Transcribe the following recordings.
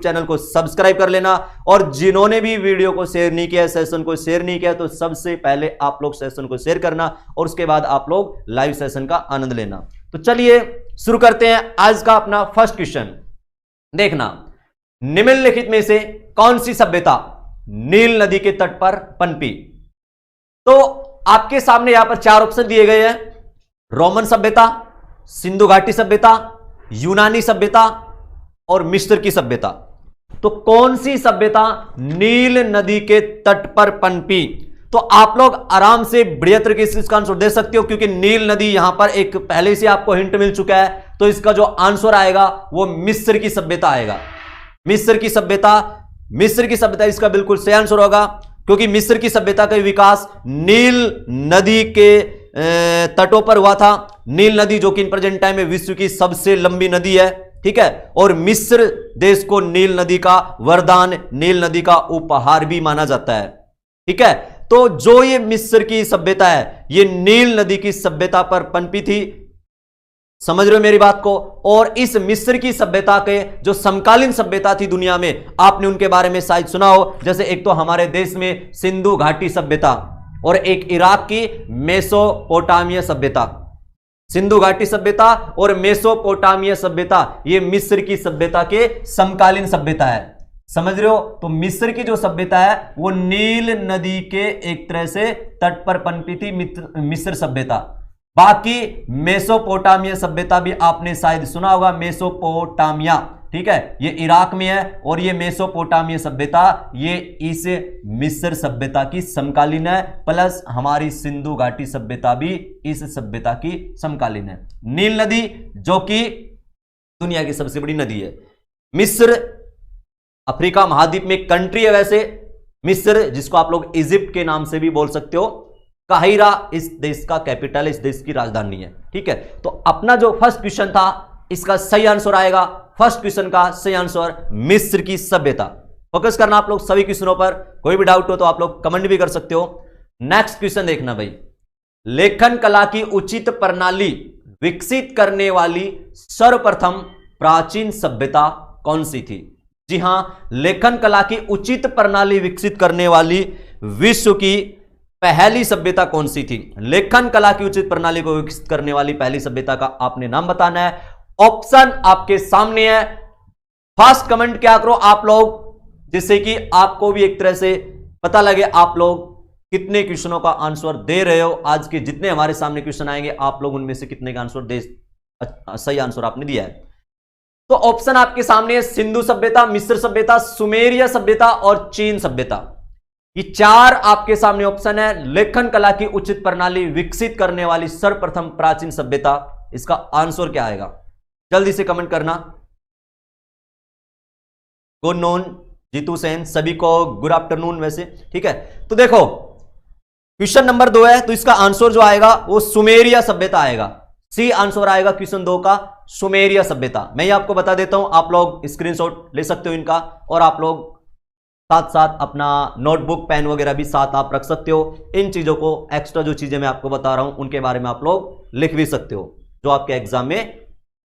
Channel को subscribe कर लेना। और जिन्होंने भी वीडियो को शेयर नहीं किया, सेशन को शेयर नहीं किया, तो सबसे पहले आप लोग सेशन को शेयर करना और उसके बाद आप लोग लाइव सेशन का आनंद लेना। तो चलिए शुरू करते हैं आज का अपना फर्स्ट क्वेश्चन। देखना, निम्नलिखित में से कौन सी सभ्यता नील नदी के तट पर पनपी? तो आपके सामने यहां पर 4 ऑप्शन दिए गए हैं। रोमन सभ्यता, सिंधु घाटी सभ्यता, यूनानी सभ्यता और मिस्र की सभ्यता। तो कौन सी सभ्यता नील नदी के तट पर पनपी? तो आप लोग आराम से बढ़िया तरीके से इसका आंसर दे सकते हो, क्योंकि नील नदी यहां पर एक पहले से आपको हिंट मिल चुका है। तो इसका जो आंसर आएगा वो मिस्र की सभ्यता आएगा। मिस्र की सभ्यता इसका बिल्कुल सही आंसर होगा, क्योंकि मिस्र की सभ्यता का विकास नील नदी के तटों पर हुआ था। नील नदी जो कि इन प्रेजेंट टाइम में विश्व की सबसे लंबी नदी है, ठीक है। और मिस्र देश को नील नदी का वरदान, नील नदी का उपहार भी माना जाता है, ठीक है। तो जो ये मिस्र की सभ्यता है, ये नील नदी की सभ्यता पर पनपी थी। समझ रहे हो मेरी बात को? और इस मिस्र की सभ्यता के जो समकालीन सभ्यता थी दुनिया में, आपने उनके बारे में शायद सुना हो। जैसे एक तो हमारे देश में सिंधु घाटी सभ्यता और एक इराक की मेसोपोटामिया सभ्यता। सिंधु घाटी सभ्यता और मेसोपोटामिया सभ्यता, ये मिस्र की सभ्यता के समकालीन सभ्यता है। समझ रहे हो? तो मिस्र की जो सभ्यता है वो नील नदी के एक तरह से तट पर पनपी थी, मिस्र सभ्यता। बाकी मेसोपोटामिया सभ्यता भी आपने शायद सुना होगा, मेसोपोटामिया, ठीक है, ये इराक में है। और ये मेसोपोटामिया सभ्यता ये इस मिस्र सभ्यता की समकालीन है, प्लस हमारी सिंधु घाटी सभ्यता भी इस सभ्यता की समकालीन है। नील नदी जो कि दुनिया की सबसे बड़ी नदी है। मिस्र अफ्रीका महाद्वीप में कंट्री है। वैसे मिस्र, जिसको आप लोग इजिप्ट के नाम से भी बोल सकते हो, काहिरा इस देश का कैपिटल, इस देश की राजधानी है, ठीक है। तो अपना जो फर्स्ट क्वेश्चन था, इसका सही आंसर आएगा, फर्स्ट क्वेश्चन का सही आंसर मिस्र की सभ्यता। फोकस करना आप लोग सभी क्वेश्चनों पर। कोई भी डाउट हो तो आप लोग कमेंट भी कर सकते हो। नेक्स्ट क्वेश्चन देखना भाई, लेखन कला की उचित प्रणाली विकसित करने वाली सर्वप्रथम प्राचीन सभ्यता कौन सी थी? जी हां, लेखन कला की उचित प्रणाली विकसित करने वाली विश्व की पहली सभ्यता कौन सी थी? लेखन कला की उचित प्रणाली को विकसित करने वाली पहली सभ्यता का आपने नाम बताना है। ऑप्शन आपके सामने है। फास्ट कमेंट क्या करो आप लोग, जिससे कि आपको भी एक तरह से पता लगे आप लोग कितने क्वेश्चनों का आंसर दे रहे हो। आज के जितने हमारे सामने क्वेश्चन आएंगे, आप लोग उनमें से कितने का आंसर दे, सही आंसर आपने दिया है। तो ऑप्शन आपके सामने है, सिंधु सभ्यता, मिस्र सभ्यता, सुमेरिया सभ्यता और चीन सभ्यता। ये 4 आपके सामने ऑप्शन है। लेखन कला की उचित प्रणाली विकसित करने वाली सर्वप्रथम प्राचीन सभ्यता, इसका आंसर क्या आएगा? जल्दी से कमेंट करना। गुड नॉन जीतू सेन, सभी को गुड आफ्टरनून वैसे, ठीक है। तो देखो क्वेश्चन नंबर 2 है, तो इसका आंसर जो आएगा वो सुमेरिया सभ्यता आएगा। सी आंसर आएगा क्वेश्चन 2 का, सुमेरिया सभ्यता। मैं ये आपको बता देता हूं, आप लोग स्क्रीनशॉट ले सकते हो इनका, और आप लोग साथ साथ अपना नोटबुक पेन वगैरह भी साथ आप रख सकते हो। इन चीजों को, एक्स्ट्रा जो चीजें मैं आपको बता रहा हूं उनके बारे में आप लोग लिख भी सकते हो, जो आपके एग्जाम में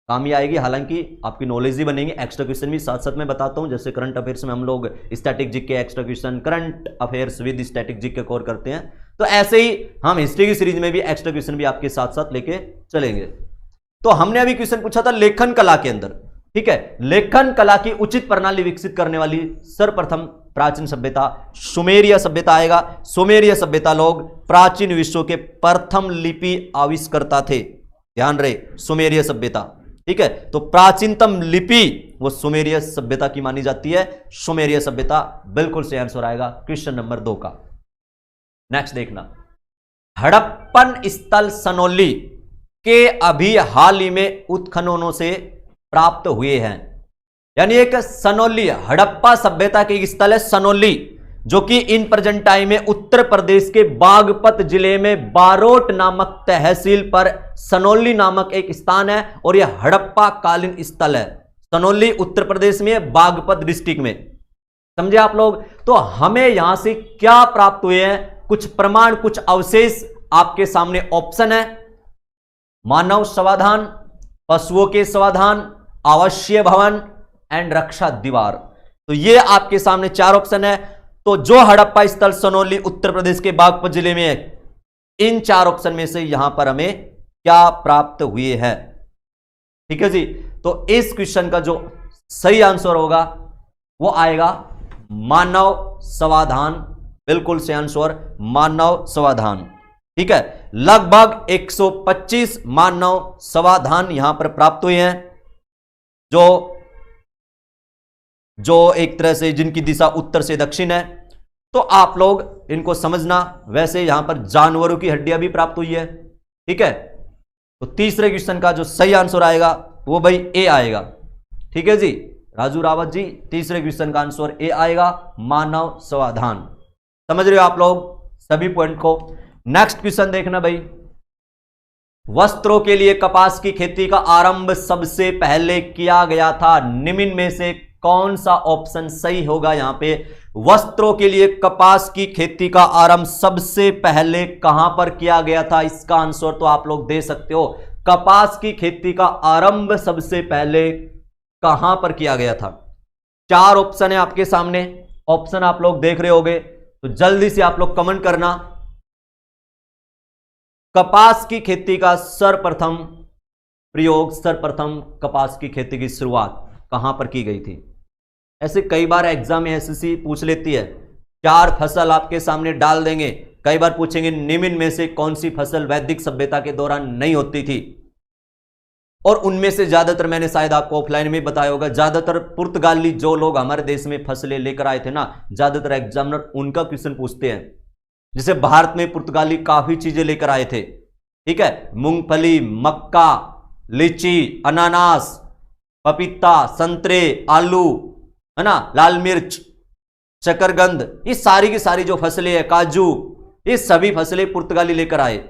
काम ही आएगी। हालांकि आपकी नॉलेज ही बनेगी। एक्स्ट्रा क्वेश्चन भी साथ साथ में बताता हूं। जैसे करंट अफेयर्स में हम लोग static GK extra question, current affairs with static GK cover करते हैं, तो ऐसे ही हम हिस्ट्री की सीरीज में भी एक्स्ट्रा क्वेश्चन भी आपके साथ साथ लेके चलेंगे। तो हमने अभी क्वेश्चन पूछा था लेखन कला के अंदर, ठीक है। लेखन कला की उचित प्रणाली विकसित करने वाली सर्वप्रथम प्राचीन सभ्यता सुमेरिया सभ्यता आएगा। सुमेरिया सभ्यता लोग प्राचीन विश्व के प्रथम लिपि आविष्कर्ता थे, ध्यान रहे, सुमेरिया सभ्यता, ठीक है। तो प्राचीनतम लिपि वो सुमेरिया सभ्यता की मानी जाती है। सुमेरिया सभ्यता बिल्कुल सही आंसर आएगा क्वेश्चन नंबर 2 का। नेक्स्ट देखना, हड़प्पन स्थल सनोली के अभी हाल ही में उत्खननों से प्राप्त हुए हैं। यानी एक सनोली, हड़प्पा सभ्यता के एक स्थल है सनोली, जो कि इन प्रेजेंट टाइम में उत्तर प्रदेश के बागपत जिले में बारोट नामक तहसील पर सनोली नामक एक स्थान है, और यह हड़प्पा कालीन स्थल है। सनोली उत्तर प्रदेश में, बागपत डिस्ट्रिक्ट में, समझे आप लोग। तो हमें यहां से क्या प्राप्त हुए हैं? कुछ प्रमाण, कुछ अवशेष आपके सामने ऑप्शन है। मानव समाधान, पशुओं के समाधान, आवासीय भवन एंड रक्षा दीवार। तो ये आपके सामने 4 ऑप्शन है। तो जो हड़प्पा स्थल सोनौली उत्तर प्रदेश के बागपत जिले में है, इन 4 ऑप्शन में से यहां पर हमें क्या प्राप्त हुए हैं। ठीक है जी। तो इस क्वेश्चन का जो सही आंसर होगा वो आएगा मानव समाधान। बिल्कुल सही आंसर मानव समाधान। ठीक है, लगभग 125 मानव समाधान यहां पर प्राप्त हुए हैं, जो एक तरह से जिनकी दिशा उत्तर से दक्षिण है। तो आप लोग इनको समझना। वैसे यहां पर जानवरों की हड्डियां भी प्राप्त हुई है। ठीक है, तो तीसरे क्वेश्चन का जो सही आंसर आएगा वो भाई ए आएगा। ठीक है जी, राजू रावत जी, तीसरे क्वेश्चन का आंसर ए आएगा, मानव समाधान। समझ रहे हो आप लोग सभी पॉइंट को। नेक्स्ट क्वेश्चन देखना भाई, वस्त्रों के लिए कपास की खेती का आरंभ सबसे पहले किया गया था, निम्न में से कौन सा ऑप्शन सही होगा। यहां पे वस्त्रों के लिए कपास की खेती का आरंभ सबसे पहले कहां पर किया गया था, इसका आंसर तो आप लोग दे सकते हो। कपास की खेती का आरंभ सबसे पहले कहां पर किया गया था। 4 ऑप्शन है आपके सामने, ऑप्शन आप लोग देख रहे होंगे, तो जल्दी से आप लोग कमेंट करना। कपास की खेती का सर्वप्रथम प्रयोग, सर्वप्रथम कपास की खेती की शुरुआत कहां पर की गई थी। ऐसे कई बार एग्जाम में एसएससी पूछ लेती है, 4 फसल आपके सामने डाल देंगे, कई बार पूछेंगे निम्न में से कौन सी फसल वैदिक सभ्यता के दौरान नहीं होती थी। और उनमें से ज्यादातर मैंने शायद आपको ऑफलाइन में बताया होगा, ज्यादातर पुर्तगाली जो लोग हमारे देश में फसलें लेकर आए थे ना, ज्यादातर एग्जामिनर उनका क्वेश्चन पूछते हैं। जैसे भारत में पुर्तगाली काफी चीजें लेकर आए थे। ठीक है, मूंगफली, मक्का, लीची, अनानास, पपीता, संतरे, आलू, है ना, लाल मिर्च, शकरकंद, ये सारी की सारी जो फसलें हैं, काजू, ये सभी फसलें पुर्तगाली लेकर आए।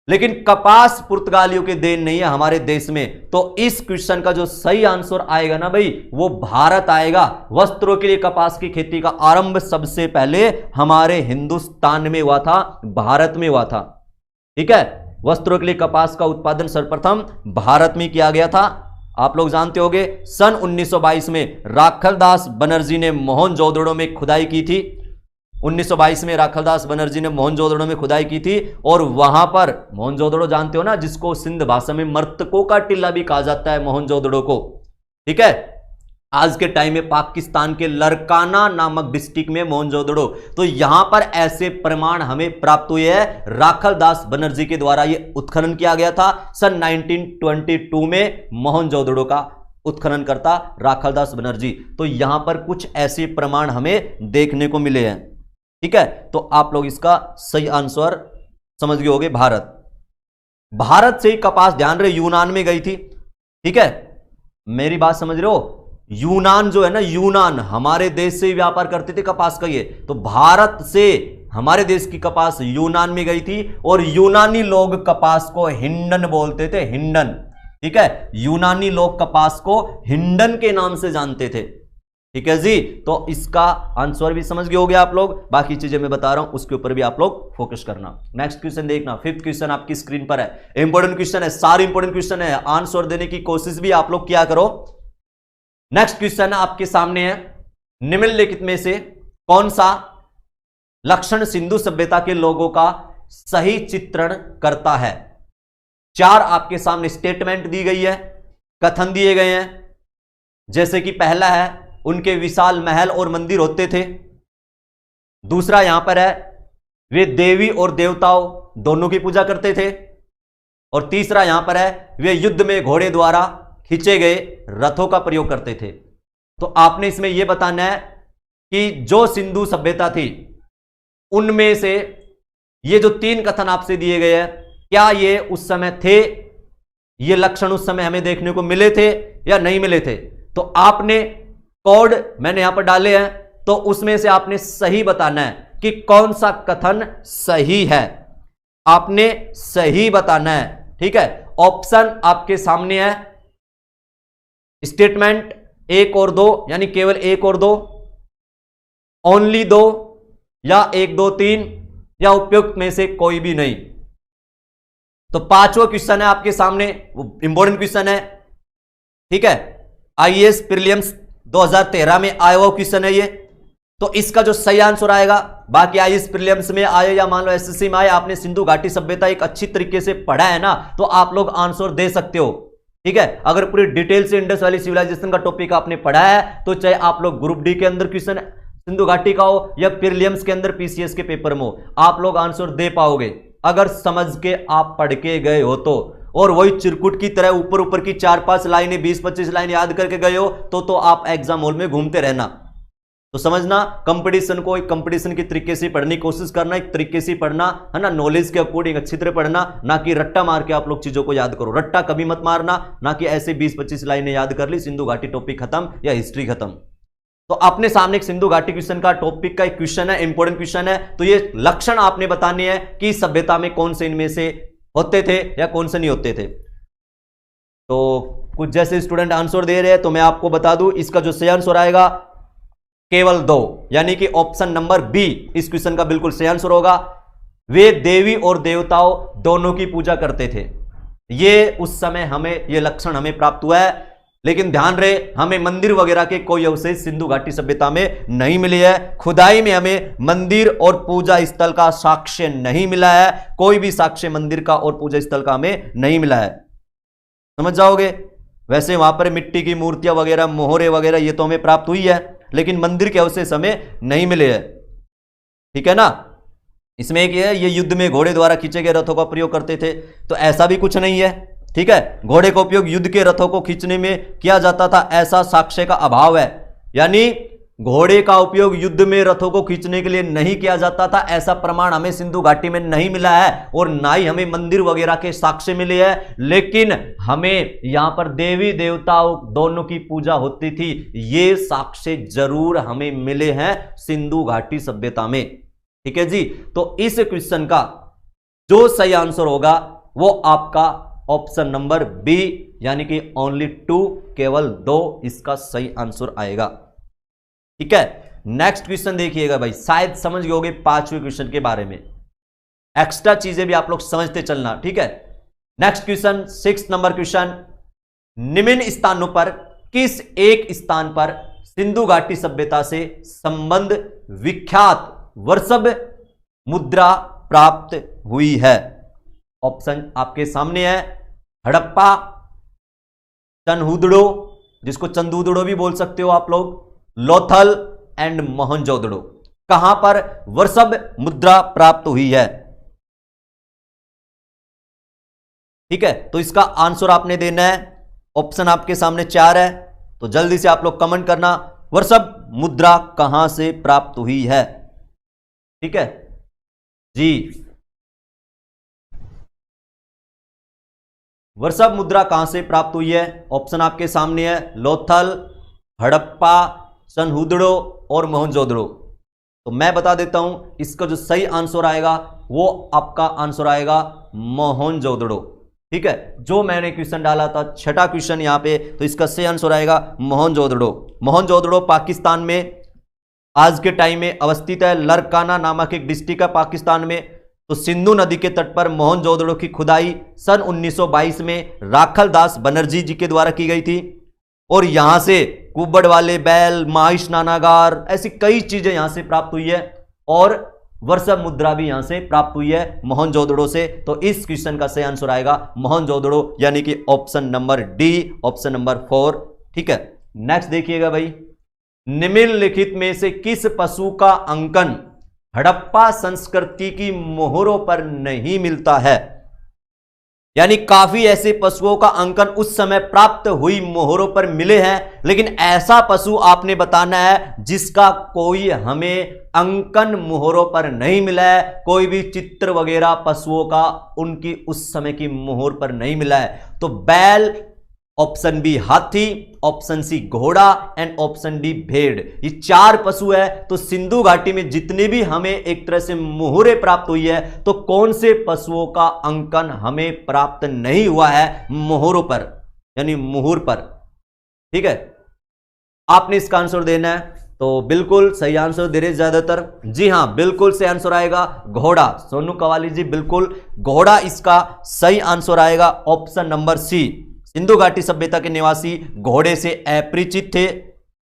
लेकिन कपास पुर्तगालियों के देन नहीं है हमारे देश में। तो इस क्वेश्चन का जो सही आंसर आएगा ना भाई, वो भारत आएगा। वस्त्रों के लिए कपास की खेती का आरंभ सबसे पहले हमारे हिंदुस्तान में हुआ था, भारत में हुआ था। ठीक है, वस्त्रों के लिए कपास का उत्पादन सर्वप्रथम भारत में किया गया था। आप लोग जानते होंगे सन 1922 में राखलदास बनर्जी ने मोहनजोदड़ो में खुदाई की थी। 1922 में राखलदास बनर्जी ने मोहनजोदड़ो में खुदाई की थी, और वहां पर मोहनजोदड़ो जानते हो ना, जिसको सिंध भाषा में मर्तकों का टिल्ला भी कहा जाता है, मोहनजोदड़ो को। ठीक है, आज के टाइम में पाकिस्तान के लरकाना नामक डिस्ट्रिक्ट में मोहनजोदड़ो। तो यहां पर ऐसे प्रमाण हमें प्राप्त हुए हैं, राखलदास बनर्जी के द्वारा यह उत्खनन किया गया था। सन 1922 में मोहनजोदड़ो का उत्खनन करता राखलदास बनर्जी। तो यहां पर कुछ ऐसे प्रमाण हमें देखने को मिले हैं। ठीक है, तो आप लोग इसका सही आंसर समझ गए होंगे, भारत। भारत से ही कपास, ध्यान रहे, यूनान में गई थी। ठीक है, मेरी बात समझ रहे हो, यूनान जो है ना, यूनान हमारे देश से ही व्यापार करते थे कपास का। ये तो भारत से हमारे देश की कपास यूनान में गई थी, और यूनानी लोग कपास को हिंडन बोलते थे, हिंडन। ठीक है, यूनानी लोग कपास को हिंडन के नाम से जानते थे। ठीक है जी, तो इसका आंसर भी समझ गए होंगे आप लोग। बाकी चीजें मैं बता रहा हूं, उसके ऊपर भी आप लोग फोकस करना। नेक्स्ट क्वेश्चन देखना, 5th क्वेश्चन आपकी स्क्रीन पर है। इंपॉर्टेंट क्वेश्चन है, सारे इंपॉर्टेंट क्वेश्चन है, आंसर देने की कोशिश भी आप लोग किया करो। नेक्स्ट क्वेश्चन आपके सामने है, निम्नलिखित में से कौन सा लक्षण सिंधु सभ्यता के लोगों का सही चित्रण करता है। 4 आपके सामने स्टेटमेंट दी गई है, कथन दिए गए हैं। जैसे कि पहला है, उनके विशाल महल और मंदिर होते थे। दूसरा यहां पर है, वे देवी और देवताओं दोनों की पूजा करते थे। और तीसरा यहां पर है, वे युद्ध में घोड़े द्वारा खींचे गए रथों का प्रयोग करते थे। तो आपने इसमें यह बताना है कि जो सिंधु सभ्यता थी उनमें से ये जो 3 कथन आपसे दिए गए हैं, क्या ये उस समय थे, ये लक्षण उस समय हमें देखने को मिले थे या नहीं मिले थे। तो आपने कोड मैंने यहां पर डाले हैं, तो उसमें से आपने सही बताना है कि कौन सा कथन सही है, आपने सही बताना है। ठीक है, ऑप्शन आपके सामने है, स्टेटमेंट 1 और 2, यानी केवल 1 और 2, ओनली 2, या 1, 2, 3, या उपयुक्त में से कोई भी नहीं। तो 5वां क्वेश्चन है आपके सामने, वो इंपॉर्टेंट क्वेश्चन है। ठीक है, आईएएस प्रीलिम्स 2013 में आया हुआ क्वेश्चन है ये। तो इसका जो सही आंसर आएगा, बाकी आईएएस प्रीलिम्स में आए या मान लो एसएससी में आए, आपने सिंधु घाटी सभ्यता एक अच्छी तरीके से पढ़ा है ना, तो आप लोग आंसर दे सकते हो। ठीक है, अगर पूरी डिटेल से इंडस वैली सिविलाइजेशन का टॉपिक आपने पढ़ा है तो चाहे आप लोग ग्रुप डी के अंदर क्वेश्चन सिंधु घाटी का हो या प्रीलिम्स के अंदर पीसीएस के पेपर में हो, आप लोग आंसर दे पाओगे अगर समझ के आप पढ़ के गए हो तो। और वही चिरकुट की तरह ऊपर ऊपर की 4-5 लाइनें 20-25 लाइन याद करके गए हो तो आप एग्जाम हॉल में घूमते रहना। तो समझना, कंपटीशन को एक कंपटीशन की तरीके से पढ़ने की कोशिश करना, एक तरीके से पढ़ना है ना, नॉलेज के अकॉर्डिंग अच्छी तरह पढ़ना, ना कि रट्टा मार के आप लोग चीजों को याद करो। रट्टा कभी मत मारना, ना कि ऐसे 20-25 लाइनें याद कर ली, सिंधु घाटी टॉपिक खत्म या हिस्ट्री खत्म। तो अपने सामने एक सिंधु घाटी क्वेश्चन का टॉपिक का एक क्वेश्चन है, इंपॉर्टेंट क्वेश्चन है। तो ये लक्षण आपने बताने हैं कि सभ्यता में कौन से इनमें से होते थे या कौन से नहीं होते थे। तो कुछ जैसे स्टूडेंट आंसर दे रहे हैं तो मैं आपको बता दूं, इसका जो सही आंसर आएगा केवल 2, यानी कि ऑप्शन नंबर बी इस क्वेश्चन का बिल्कुल सही आंसर होगा। वे देवी और देवताओं दोनों की पूजा करते थे। ये उस समय हमें ये लक्षण हमें प्राप्त हुआ है, लेकिन ध्यान रहे हमें मंदिर वगैरह के कोई अवशेष सिंधु घाटी सभ्यता में नहीं मिले है। खुदाई में हमें मंदिर और पूजा स्थल का साक्ष्य नहीं मिला है, कोई भी साक्ष्य मंदिर का और पूजा स्थल का हमें नहीं मिला है। समझ जाओगे। वैसे वहां पर मिट्टी की मूर्तियां वगैरह, मोहरे वगैरह ये तो हमें प्राप्त हुई है, लेकिन मंदिर के अवशेष हमें नहीं मिले हैं। ठीक है ना। इसमें एक ये युद्ध में घोड़े द्वारा खींचे गए रथों का प्रयोग करते थे, तो ऐसा भी कुछ नहीं है। ठीक है, घोड़े का उपयोग युद्ध के रथों को खींचने में किया जाता था, ऐसा साक्ष्य का अभाव है। यानी घोड़े का उपयोग युद्ध में रथों को खींचने के लिए नहीं किया जाता था, ऐसा प्रमाण हमें सिंधु घाटी में नहीं मिला है, और ना ही हमें मंदिर वगैरह के साक्ष्य मिले हैं। लेकिन हमें यहां पर देवी देवताओं दोनों की पूजा होती थी, ये साक्ष्य जरूर हमें मिले हैं सिंधु घाटी सभ्यता में। ठीक है जी। तो इस क्वेश्चन का जो सही आंसर होगा वो आपका ऑप्शन नंबर बी, यानी कि ओनली 2, केवल 2 इसका सही आंसर आएगा। ठीक है। नेक्स्ट क्वेश्चन देखिएगा भाई, शायद समझ गए होगे 5वें क्वेश्चन के बारे में। एक्स्ट्रा चीजें भी आप लोग समझते चलना। ठीक है। नेक्स्ट क्वेश्चन 6 नंबर क्वेश्चन, निम्न स्थानों पर किस एक स्थान पर सिंधु घाटी सभ्यता से संबंध विख्यात वर्षभ मुद्रा प्राप्त हुई है? ऑप्शन आपके सामने है, हड़प्पा, चनहुदड़ो, जिसको चंदूदड़ो भी बोल सकते हो आप लोग, लोथल एंड मोहनजोदड़ो। कहां पर वर्षभ मुद्रा प्राप्त हुई है? ठीक है, तो इसका आंसर आपने देना है। ऑप्शन आपके सामने 4 है, तो जल्दी से आप लोग कमेंट करना, वर्षभ मुद्रा कहां से प्राप्त हुई है? ठीक है जी। वर्षभ मुद्रा कहां से प्राप्त हुई है? ऑप्शन आपके सामने है, लोथल, हड़प्पा, चनहुदड़ो और मोहनजोदड़ो। तो मैं बता देता हूं, इसका जो सही आंसर आएगा वो आपका आंसर आएगा मोहनजोदड़ो। ठीक है, जो मैंने क्वेश्चन डाला था 6ठा क्वेश्चन यहां पे, तो इसका सही आंसर आएगा मोहनजोदड़ो। मोहनजोदड़ो पाकिस्तान में आज के टाइम में अवस्थित है, लरकाना नामक एक डिस्ट्रिक्ट है पाकिस्तान में। तो सिंधु नदी के तट पर मोहनजोदड़ो की खुदाई सन 1922 में राखल दास बनर्जी जी के द्वारा की गई थी, और यहां से कुब्बड़ वाले बैल, माई स्नानागार, ऐसी कई चीजें यहां से प्राप्त हुई है, और वर्षभ मुद्रा भी यहां से प्राप्त हुई है मोहनजोदड़ो से। तो इस क्वेश्चन का सही आंसर आएगा मोहनजोदड़ो, यानी कि option number D, option number 4। ठीक है, नेक्स्ट देखिएगा भाई, निम्नलिखित में से किस पशु का अंकन हड़प्पा संस्कृति की मोहरों पर नहीं मिलता है? यानी काफी ऐसे पशुओं का अंकन उस समय प्राप्त हुई मोहरों पर मिले हैं, लेकिन ऐसा पशु आपने बताना है जिसका कोई हमें अंकन मोहरों पर नहीं मिला है, कोई भी चित्र वगैरह पशुओं का उनकी उस समय की मोहर पर नहीं मिला है। तो बैल, ऑप्शन बी हाथी, ऑप्शन सी घोड़ा एंड ऑप्शन डी भेड़, ये 4 पशु है। तो सिंधु घाटी में जितने भी हमें एक तरह से मोहरे प्राप्त हुई है, तो कौन से पशुओं का अंकन हमें प्राप्त नहीं हुआ है मोहरों पर, यानी मोहर पर? ठीक है, आपने इसका आंसर देना है। तो बिल्कुल सही आंसर दे रहे ज्यादातर। जी हां, बिल्कुल सही आंसर आएगा घोड़ा। सोनू कवाली जी, बिल्कुल घोड़ा इसका सही आंसर आएगा, ऑप्शन नंबर सी। सिंधु घाटी सभ्यता के निवासी घोड़े से अपरिचित थे।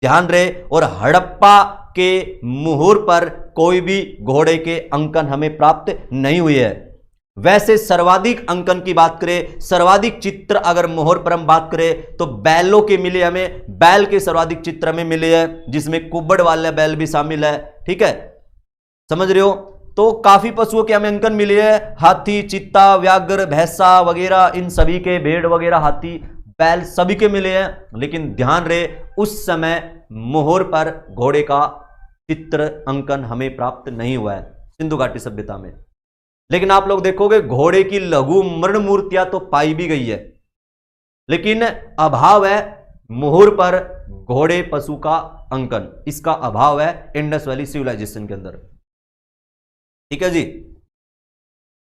ध्यान रहे। और हड़प्पा के मुहूर पर कोई भी घोड़े के अंकन हमें प्राप्त नहीं हुए है। वैसे सर्वाधिक अंकन की बात करें, सर्वाधिक चित्र अगर मोहर पर हम बात करें तो बैलों के मिले, हमें बैल के सर्वाधिक चित्र हमें मिले हैं, जिसमें कुब्बड़ वाले बैल भी शामिल है। ठीक है, समझ रहे हो। तो काफी पशुओं के हमें अंकन मिले हैं, हाथी, चित्ता, व्याघ्र, भैंसा वगैरह, इन सभी के, भेड़ वगैरह, हाथी, बैल सभी के मिले हैं। लेकिन ध्यान रहे उस समय मोहर पर घोड़े का चित्र अंकन हमें प्राप्त नहीं हुआ है सिंधु घाटी सभ्यता में। लेकिन आप लोग देखोगे घोड़े की लघु मृण मूर्तियां तो पाई भी गई है, लेकिन अभाव है मुहूर पर घोड़े पशु का अंकन, इसका अभाव है इंडस वैली सिविलाइजेशन के अंदर। ठीक है जी,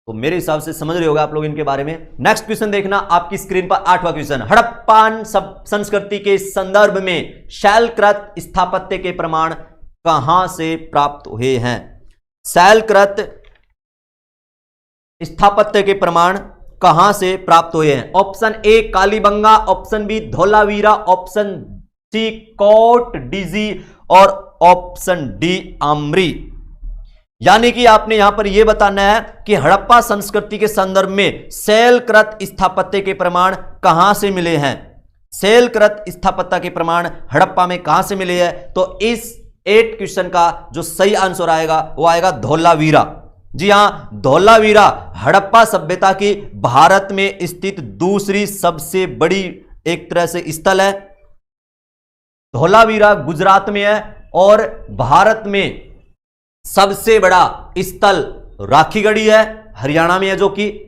तो मेरे हिसाब से समझ रहे होगा आप लोग इनके बारे में। नेक्स्ट क्वेश्चन देखना आपकी स्क्रीन पर, 8वां क्वेश्चन। हड़प्पन संस्कृति के संदर्भ में शैलकृत स्थापत्य के प्रमाण कहां से प्राप्त हुए हैं? शैलकृत स्थापत्य के प्रमाण कहां से प्राप्त हुए हैं? Option A Kalibanga, option B Dholavira, option C Kot Diji और ऑप्शन डी आमरी। यानी कि आपने यहां पर यह बताना है कि हड़प्पा संस्कृति के संदर्भ में शैलकृत स्थापत्य के प्रमाण कहां से मिले हैं। शैलकृत स्थापत्य के प्रमाण हड़प्पा में कहां से मिले हैं? तो इस 8 क्वेश्चन का जो सही आंसर आएगा वो आएगा धोलावीरा। जी हां, धोलावीरा हड़प्पा सभ्यता की भारत में स्थित दूसरी सबसे बड़ी एक तरह से स्थल है। धोलावीरा गुजरात में है और भारत में सबसे बड़ा स्थल राखीगढ़ी है, हरियाणा में है जो कि।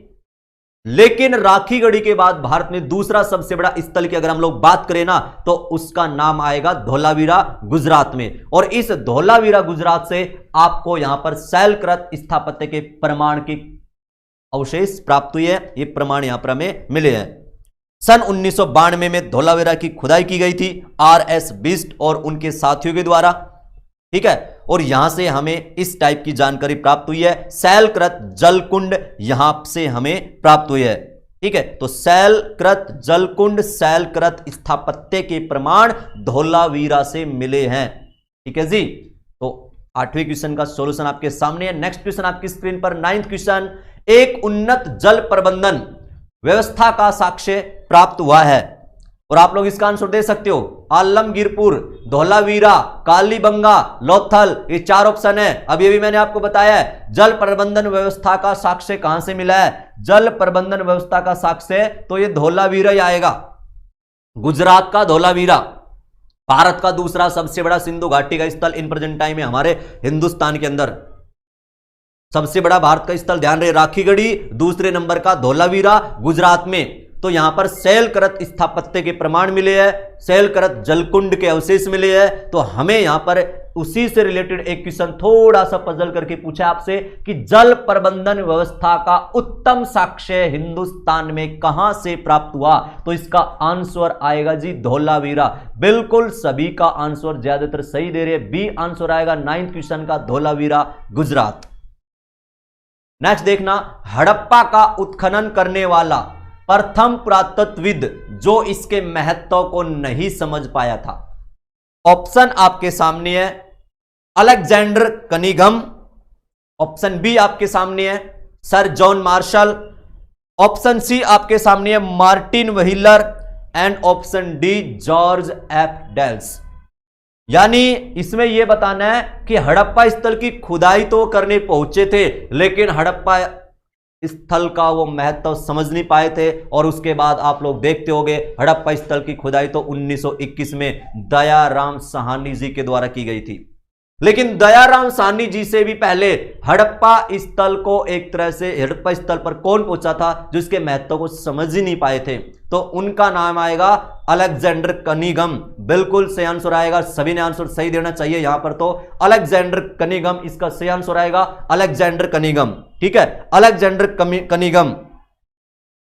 लेकिन राखीगढ़ी के बाद भारत में दूसरा सबसे बड़ा स्थल की अगर हम लोग बात करें ना तो उसका नाम आएगा धोलावीरा गुजरात में। और इस धोलावीरा गुजरात से आपको यहां पर शैलकृत स्थापत्य के प्रमाण की अवशेष प्राप्त हुई है। ये प्रमाण यहां पर हमें मिले हैं। सन 1992 में धोलावीरा की खुदाई की गई थी RS बिस्ट और उनके साथियों के द्वारा। ठीक है, और यहां से हमें इस टाइप की जानकारी प्राप्त हुई है। शैलकृत जलकुंड यहां से हमें प्राप्त हुई है। ठीक है, तो शैलकृत जलकुंड, शैलकृत स्थापत्य के प्रमाण धोलावीरा से मिले हैं। ठीक है जी, तो 8वें क्वेश्चन का सॉल्यूशन आपके सामने है। नेक्स्ट क्वेश्चन आपकी स्क्रीन पर, 9th क्वेश्चन। एक उन्नत जल प्रबंधन व्यवस्था का साक्ष्य प्राप्त हुआ है, और आप लोग इसका आंसर दे सकते हो। आलमगीरपुर, धोलावीरा, कालीबंगा, लोथल, ये 4 ऑप्शन है। अब ये भी मैंने आपको बताया है जल प्रबंधन व्यवस्था का साक्ष्य कहां से मिला है। जल प्रबंधन व्यवस्था का साक्ष्य तो ये धोलावीरा ही आएगा, गुजरात का धोलावीरा। भारत का दूसरा सबसे बड़ा सिंधु घाटी का स्थल इन प्रेजेंट टाइम में हमारे हिंदुस्तान के अंदर सबसे बड़ा भारत का स्थल, ध्यान रहे, राखीगढ़ी, दूसरे नंबर का धोलावीरा गुजरात में। तो यहां पर शैलकृत स्थापत्य के प्रमाण मिले हैं, शैलकृत जलकुंड के अवशेष मिले हैं। तो हमें यहां पर उसी से रिलेटेड एक क्वेश्चन थोड़ा सा पजल करके पूछा आपसे कि जल प्रबंधन व्यवस्था का उत्तम साक्ष्य हिंदुस्तान में कहां से प्राप्त हुआ। तो इसका आंसर आएगा जी धोलावीरा। बिल्कुल सभी का आंसर ज्यादातर सही दे रहे, बी आंसर आएगा 9th क्वेश्चन का धोलावीरा गुजरात। नेक्स्ट देखना, हड़प्पा का उत्खनन करने वाला प्रथम पुरातत्वविद जो इसके महत्व को नहीं समझ पाया था। ऑप्शन आपके सामने है, अलेक्जेंडर कनिंघम। ऑप्शन बी आपके सामने है, sir John Marshall. Option C आपके सामने है, Martin Wheeler. And option D, George F Dales. यानी इसमें यह बताना है कि हड़प्पा स्थल की खुदाई तो करने पहुंचे थे, लेकिन हड़प्पा स्थल का वो महत्व समझ नहीं पाए थे। और उसके बाद आप लोग देखते होंगे हड़प्पा स्थल की खुदाई तो 1921 में दयाराम साहनी जी के द्वारा की गई थी। लेकिन दयाराम साहनी जी से भी पहले हड़प्पा स्थल को एक तरह से, हड़प्पा स्थल पर कौन पहुंचा था जो इसके महत्व को समझ ही नहीं पाए थे, तो उनका नाम आएगा अलेक्जेंडर कनिंघम। बिल्कुल सही आंसर आएगा, सभी ने आंसर सही देना चाहिए यहां पर। तो अलेक्जेंडर कनिंघम इसका सही आंसर आएगा, अलेक्जेंडर कनिंघम। ठीक है, अलेक्जेंडर कनिंघम।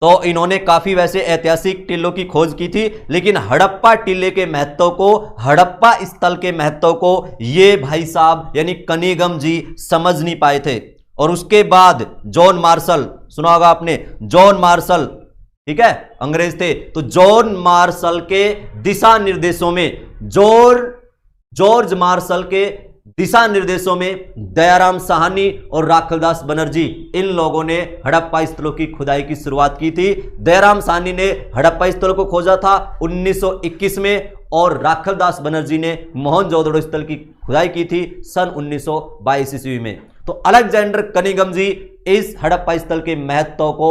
तो इन्होंने काफी वैसे ऐतिहासिक टीलों की खोज की थी, लेकिन हड़प्पा टीले के महत्व को, हड़प्पा स्थल के महत्व को ये भाई साहब यानी कनिंघम जी समझ नहीं पाए थे। और उसके बाद जॉन मार्शल, सुना होगा आपने, जॉन मार्शल, ठीक है, अंग्रेज थे। तो जॉन मार्शल के दिशा निर्देशों में, जॉन जॉर्ज मार्शल के दिशा निर्देशों में दयाराम साहनी और राखलदास बनर्जी, इन लोगों ने हड़प्पा स्थलों की खुदाई की शुरुआत की थी। दयाराम साहनी ने हड़प्पा स्थलों को खोजा था 1921 में और राखलदास बनर्जी ने मोहनजोदड़ो स्थल की खुदाई की थी सन 1922 ईस्वी में। तो अलेक्जेंडर कनिंघम जी इस हड़प्पा स्थल के महत्व को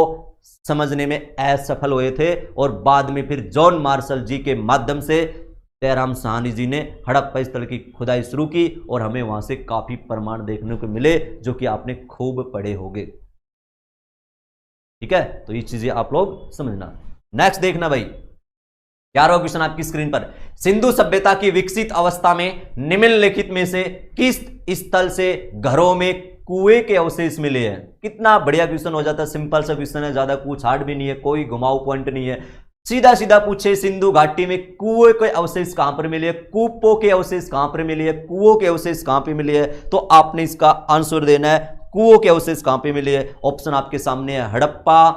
समझने में असफल हुए थे और बाद में फिर जॉन मार्शल जी के माध्यम से दयाराम साहनी जी ने हड़प्पा स्थल की खुदाई शुरू की और हमें वहां से काफी प्रमाण देखने को मिले जो कि आपने खूब पढ़े होंगे। ठीक है, तो ये चीजें आप लोग समझना। नेक्स्ट देखना भाई, 11वां क्वेश्चन आपकी स्क्रीन पर। सिंधु सभ्यता की विकसित अवस्था में निम्नलिखित में से किस स्थल से घरों में कुएं के अवशेष मिले हैं? कितना बढ़िया क्वेश्चन हो जाता है, सिंपल सा क्वेश्चन है, ज्यादा कुछ हार्ड भी नहीं है, कोई घुमाऊ पॉइंट नहीं है, सीधा सीधा पूछे सिंधु घाटी में कुएं के अवशेष कहां पर मिले, कूपों के अवशेष कहां पर मिले, कुओं के अवशेष कहां पर मिले है, तो आपने इसका आंसर देना है कुओं के अवशेष कहां पर मिले है। ऑप्शन आपके सामने है हड़प्पा,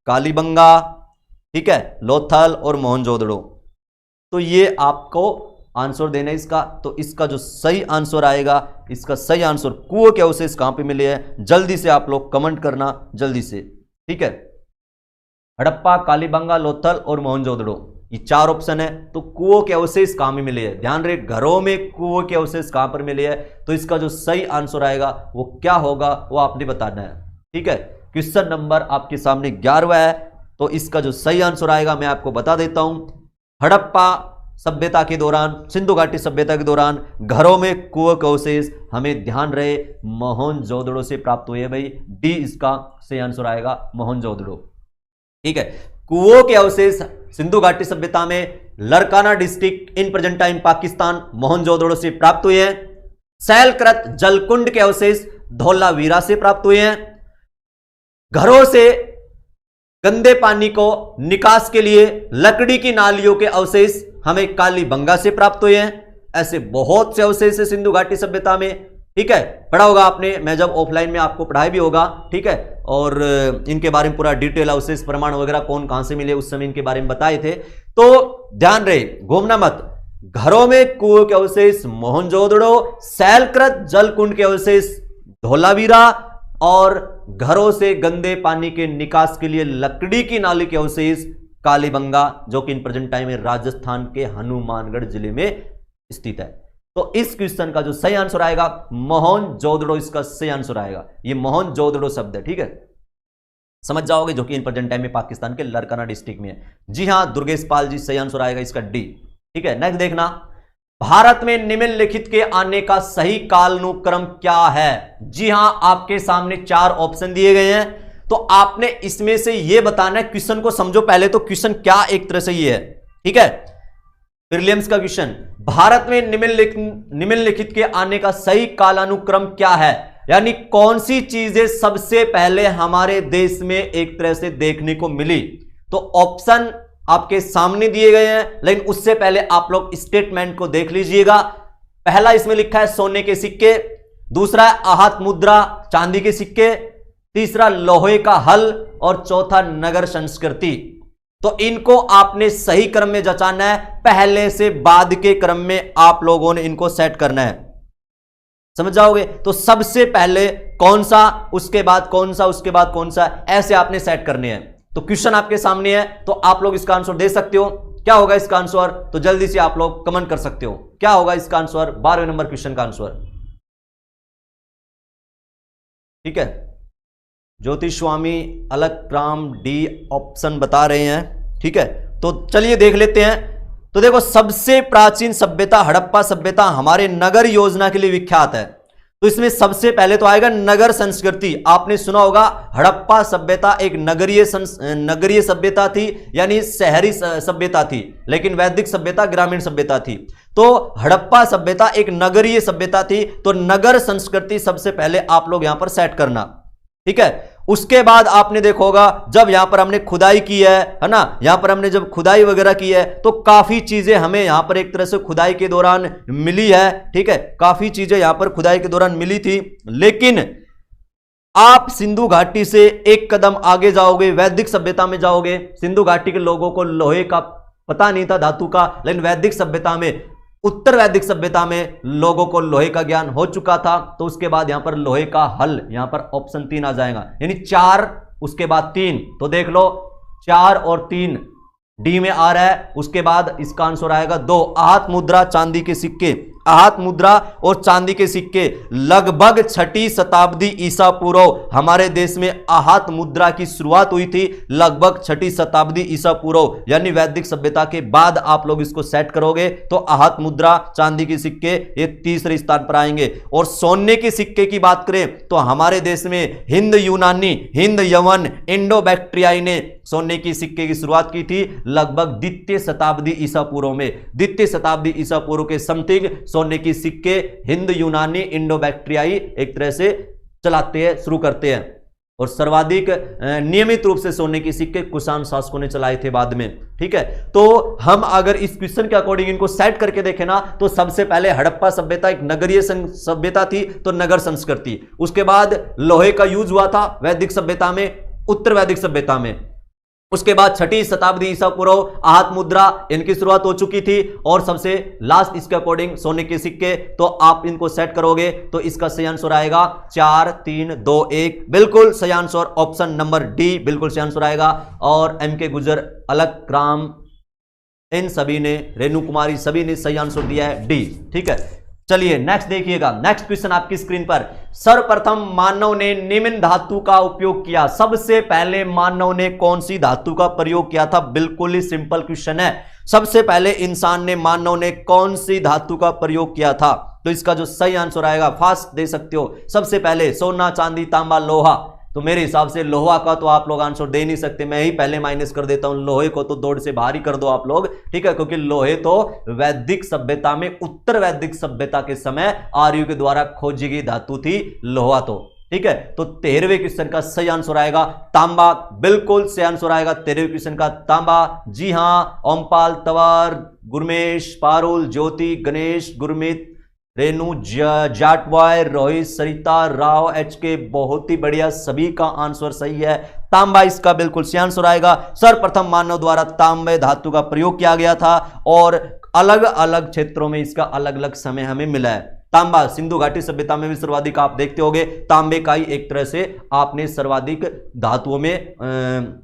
कालीबंगा, ठीक है, लोथल और मोहनजोदड़ो। तो ये आपको आंसर देना है इसका। तो इसका जो सही आंसर आएगा, इसका सही आंसर कुओं के अवशेष कहां पे मिले हैं, जल्दी से आप लोग कमेंट करना, जल्दी से। ठीक है, हड़प्पा, कालीबंगा, लोथल और मोहनजोदड़ो, ये 4 ऑप्शन है। तो कुओं के अवशेष कहां में मिले हैं, ध्यान रहे, घरों में कुओं के अवशेष कहां पर मिले हैं। तो इसका जो सही आंसर आएगा वो क्या होगा, वो आपने बताना है। ठीक है, क्वेश्चन नंबर आपके सामने 11वां है। तो इसका जो सही आंसर आएगा मैं आपको बता देता हूं, हड़प्पा सभ्यता के दौरान, सिंधु घाटी सभ्यता के दौरान घरों में कुओं के अवशेष हमें ध्यान रहे मोहनजोदड़ो से प्राप्त हुए। भाई डी इसका सही आंसर आएगा, मोहनजोदड़ो। ठीक है, कुओं के अवशेष सिंधु घाटी सभ्यता में Larkana district in present time Pakistan, Mohenjodaro से प्राप्त हुए हैं। शैलकृत जलकुंड के अवशेष धौलावीरा से प्राप्त हुए हैं। घरों से गंदे पानी को निकास के लिए लकड़ी की नालियों के अवशेष हमें कालीबंगा से प्राप्त हुए हैं। ऐसे बहुत से अवशेष है सिंधु घाटी सभ्यता में। ठीक है, पढ़ा होगा आपने, मैं जब ऑफलाइन में आपको पढ़ाया भी होगा। ठीक है, और इनके बारे में पूरा डिटेल, अवशेष प्रमाण वगैरह कौन कहां से मिले उस समय इनके बारे में बताए थे। तो ध्यान रहे, घूमना मत। घरों में कुओं के अवशेष मोहनजोदड़ो, शैलकृत जलकुंड के अवशेष धौलावीरा और घरों से गंदे पानी के निकास के लिए लकड़ी की नाली के अवशेष कालीबंगा, जो कि इन प्रेजेंट टाइम में राजस्थान के हनुमानगढ़ जिले में स्थित है। तो इस क्वेश्चन का जो सही आंसर आएगा मोहनजोदड़ो, इसका सही आंसर आएगा। ये मोहनजोदड़ो शब्द है, ठीक है, समझ जाओगे, जो कि इन प्रेजेंट टाइम में पाकिस्तान के लरकाना डिस्ट्रिक्ट में है। जी हां, दुर्गेश पाल जी, सही आंसर आएगा इसका डी। ठीक है, नेक्स्ट देखना, भारत में निम्नलिखित के आने का सही कालानुक्रम क्या है? जी हां, आपके सामने 4 ऑप्शन दिए गए हैं। तो आपने इसमें से यह बताना है, क्वेश्चन को समझो पहले तो, क्वेश्चन क्या एक तरह से ये है। ठीक है, प्रीलिम्स का क्वेश्चन, भारत में निम्नलिखित के आने का सही कालानुक्रम क्या है, यानी कौन सी चीजें सबसे पहले हमारे देश में एक तरह से देखने को मिली। तो ऑप्शन आपके सामने दिए गए हैं, लेकिन उससे पहले आप लोग स्टेटमेंट को देख लीजिएगा। पहला इसमें लिखा है सोने के सिक्के, दूसरा है आहत मुद्रा, चांदी के सिक्के, तीसरा लोहे का हल और चौथा नगर संस्कृति। तो इनको आपने सही क्रम में जचाना है, पहले से बाद के क्रम में आप लोगों ने इनको सेट करना है, समझ जाओगे। तो सबसे पहले कौन सा, उसके बाद कौन सा, उसके बाद कौन सा, ऐसे आपने सेट करने हैं। तो क्वेश्चन आपके सामने है, तो आप लोग इसका आंसर दे सकते हो। क्या होगा इसका आंसर, तो जल्दी से आप लोग कमेंट कर सकते हो, क्या होगा इसका आंसर, 12वें नंबर क्वेश्चन का आंसर। ठीक है, ज्योतिष स्वामी अलक्राम डी ऑप्शन बता रहे हैं। ठीक है, तो चलिए देख लेते हैं। तो देखो, सबसे प्राचीन सभ्यता हड़प्पा सभ्यता हमारे नगर योजना के लिए विख्यात है। तो इसमें सबसे पहले तो आएगा नगर संस्कृति। आपने सुना होगा हड़प्पा सभ्यता एक नगरीय सभ्यता थी, यानी शहरी सभ्यता थी, लेकिन वैदिक सभ्यता ग्रामीण सभ्यता थी। तो हड़प्पा सभ्यता एक नगरीय सभ्यता थी, तो नगर संस्कृति सबसे पहले आप लोग यहां पर सेट करना। ठीक है, उसके बाद आपने देखा होगा जब यहां पर हमने खुदाई की है ना, यहां पर हमने जब खुदाई वगैरह की है तो काफी चीजें हमें यहां पर एक तरह से खुदाई के दौरान मिली है। ठीक है, काफी चीजें यहां पर खुदाई के दौरान मिली थी, लेकिन आप सिंधु घाटी से एक कदम आगे जाओगे, वैदिक सभ्यता में जाओगे। सिंधु घाटी के लोगों को लोहे का पता नहीं था, धातु का, लेकिन वैदिक सभ्यता में उत्तर वैदिक सभ्यता में लोगों को लोहे का ज्ञान हो चुका था, तो उसके बाद यहां पर लोहे का हल, यहां पर ऑप्शन 3 आ जाएगा, यानी 4 उसके बाद 3, तो देख लो 4 और 3 डी में आ रहा है। उसके बाद इसका आंसर आएगा 2, आहत मुद्रा चांदी के सिक्के। आहत मुद्रा और चांदी के सिक्के लगभग 6ठी शताब्दी ईसा पूर्व हमारे देश में आहत मुद्रा की शुरुआत हुई थी, लगभग 6ठी शताब्दी ईसा पूर्व, यानी वैदिक सभ्यता के बाद आप लोग इसको सेट करोगे तो आहत मुद्रा चांदी के सिक्के ये तीसरे स्थान पर आएंगे। और सोने के सिक्के की बात करें तो हमारे देश में हिंद यूनानी, हिंद यवन, इंडो बैक्ट्रियाई ने सोने की सिक्के की शुरुआत की थी लगभग द्वितीय शताब्दी ईसा पूर्व में। द्वितीय शताब्दी ईसा पूर्व के समथिंग सोने की सिक्के हिंद यूनानी, इंडो बैक्ट्रियाई एक तरह से चलाते हैं, शुरू करते हैं। और सर्वाधिक नियमित रूप से सोने के सिक्के कुषाण शासकों ने चलाए थे बाद में। ठीक है, तो हम अगर इस क्वेश्चन के अकॉर्डिंग इनको सेट करके देखें ना, तो सबसे पहले हड़प्पा सभ्यता एक नगरीय सभ्यता थी, तो नगर संस्कृति। उसके बाद लोहे का यूज हुआ था वैदिक सभ्यता में, उत्तर वैदिक सभ्यता में। उसके बाद 6ठी शताब्दी ईसा पूर्व आहत मुद्रा इनकी शुरुआत हो चुकी थी। और सबसे लास्ट इसके अकॉर्डिंग सोने के सिक्के, तो आप इनको सेट करोगे तो इसका सही आंसर आएगा 4 3 2 1, बिल्कुल सही आंसर ऑप्शन नंबर डी, बिल्कुल सही आंसर आएगा। और एम के गुजर, अलक राम, इन सभी ने, रेणु कुमारी, सभी ने सही आंसर दिया है डी। ठीक है, चलिए नेक्स्ट देखिएगा। नेक्स्ट क्वेश्चन आपकी स्क्रीन पर, सर्वप्रथम मानव ने निम्न धातु का उपयोग किया। सबसे पहले मानव ने कौन सी धातु का प्रयोग किया था? बिल्कुल ही सिंपल क्वेश्चन है। सबसे पहले इंसान ने, मानव ने कौन सी धातु का प्रयोग किया था? तो इसका जो सही आंसर आएगा, फास्ट दे सकते हो, सबसे पहले सोना, चांदी, तांबा, लोहा। तो मेरे हिसाब से लोहा का तो आप लोग आंसर दे नहीं सकते, मैं ही पहले माइनस कर देता हूं। लोहे को तो दौड़ से बाहर ही कर दो आप लोग, ठीक है, क्योंकि लोहे तो वैदिक सभ्यता में, उत्तर वैदिक सभ्यता के समय आर्यों के द्वारा खोजी गई धातु थी लोहा। तो ठीक है, तो 13वें क्वेश्चन का सही आंसर आएगा तांबा, बिल्कुल सही आंसर आएगा 13वें क्वेश्चन का तांबा। जी हां, ओमपाल, तंवर, गुरमेश, पारुल, ज्योति, गणेश, गुरमीत, रेणु, जाटवाय, रोहित, सरिता, राव, HK, बहुत ही बढ़िया, सभी का आंसर सही है। तांबा इसका बिल्कुल सही आंसर आएगा। सर्वप्रथम मानव द्वारा तांबे धातु का प्रयोग किया गया था और अलग अलग क्षेत्रों में इसका अलग अलग समय हमें मिला है। तांबा सिंधु घाटी सभ्यता में भी सर्वाधिक आप देखते होंगे, तांबे का ही एक तरह से आपने सर्वाधिक धातुओं में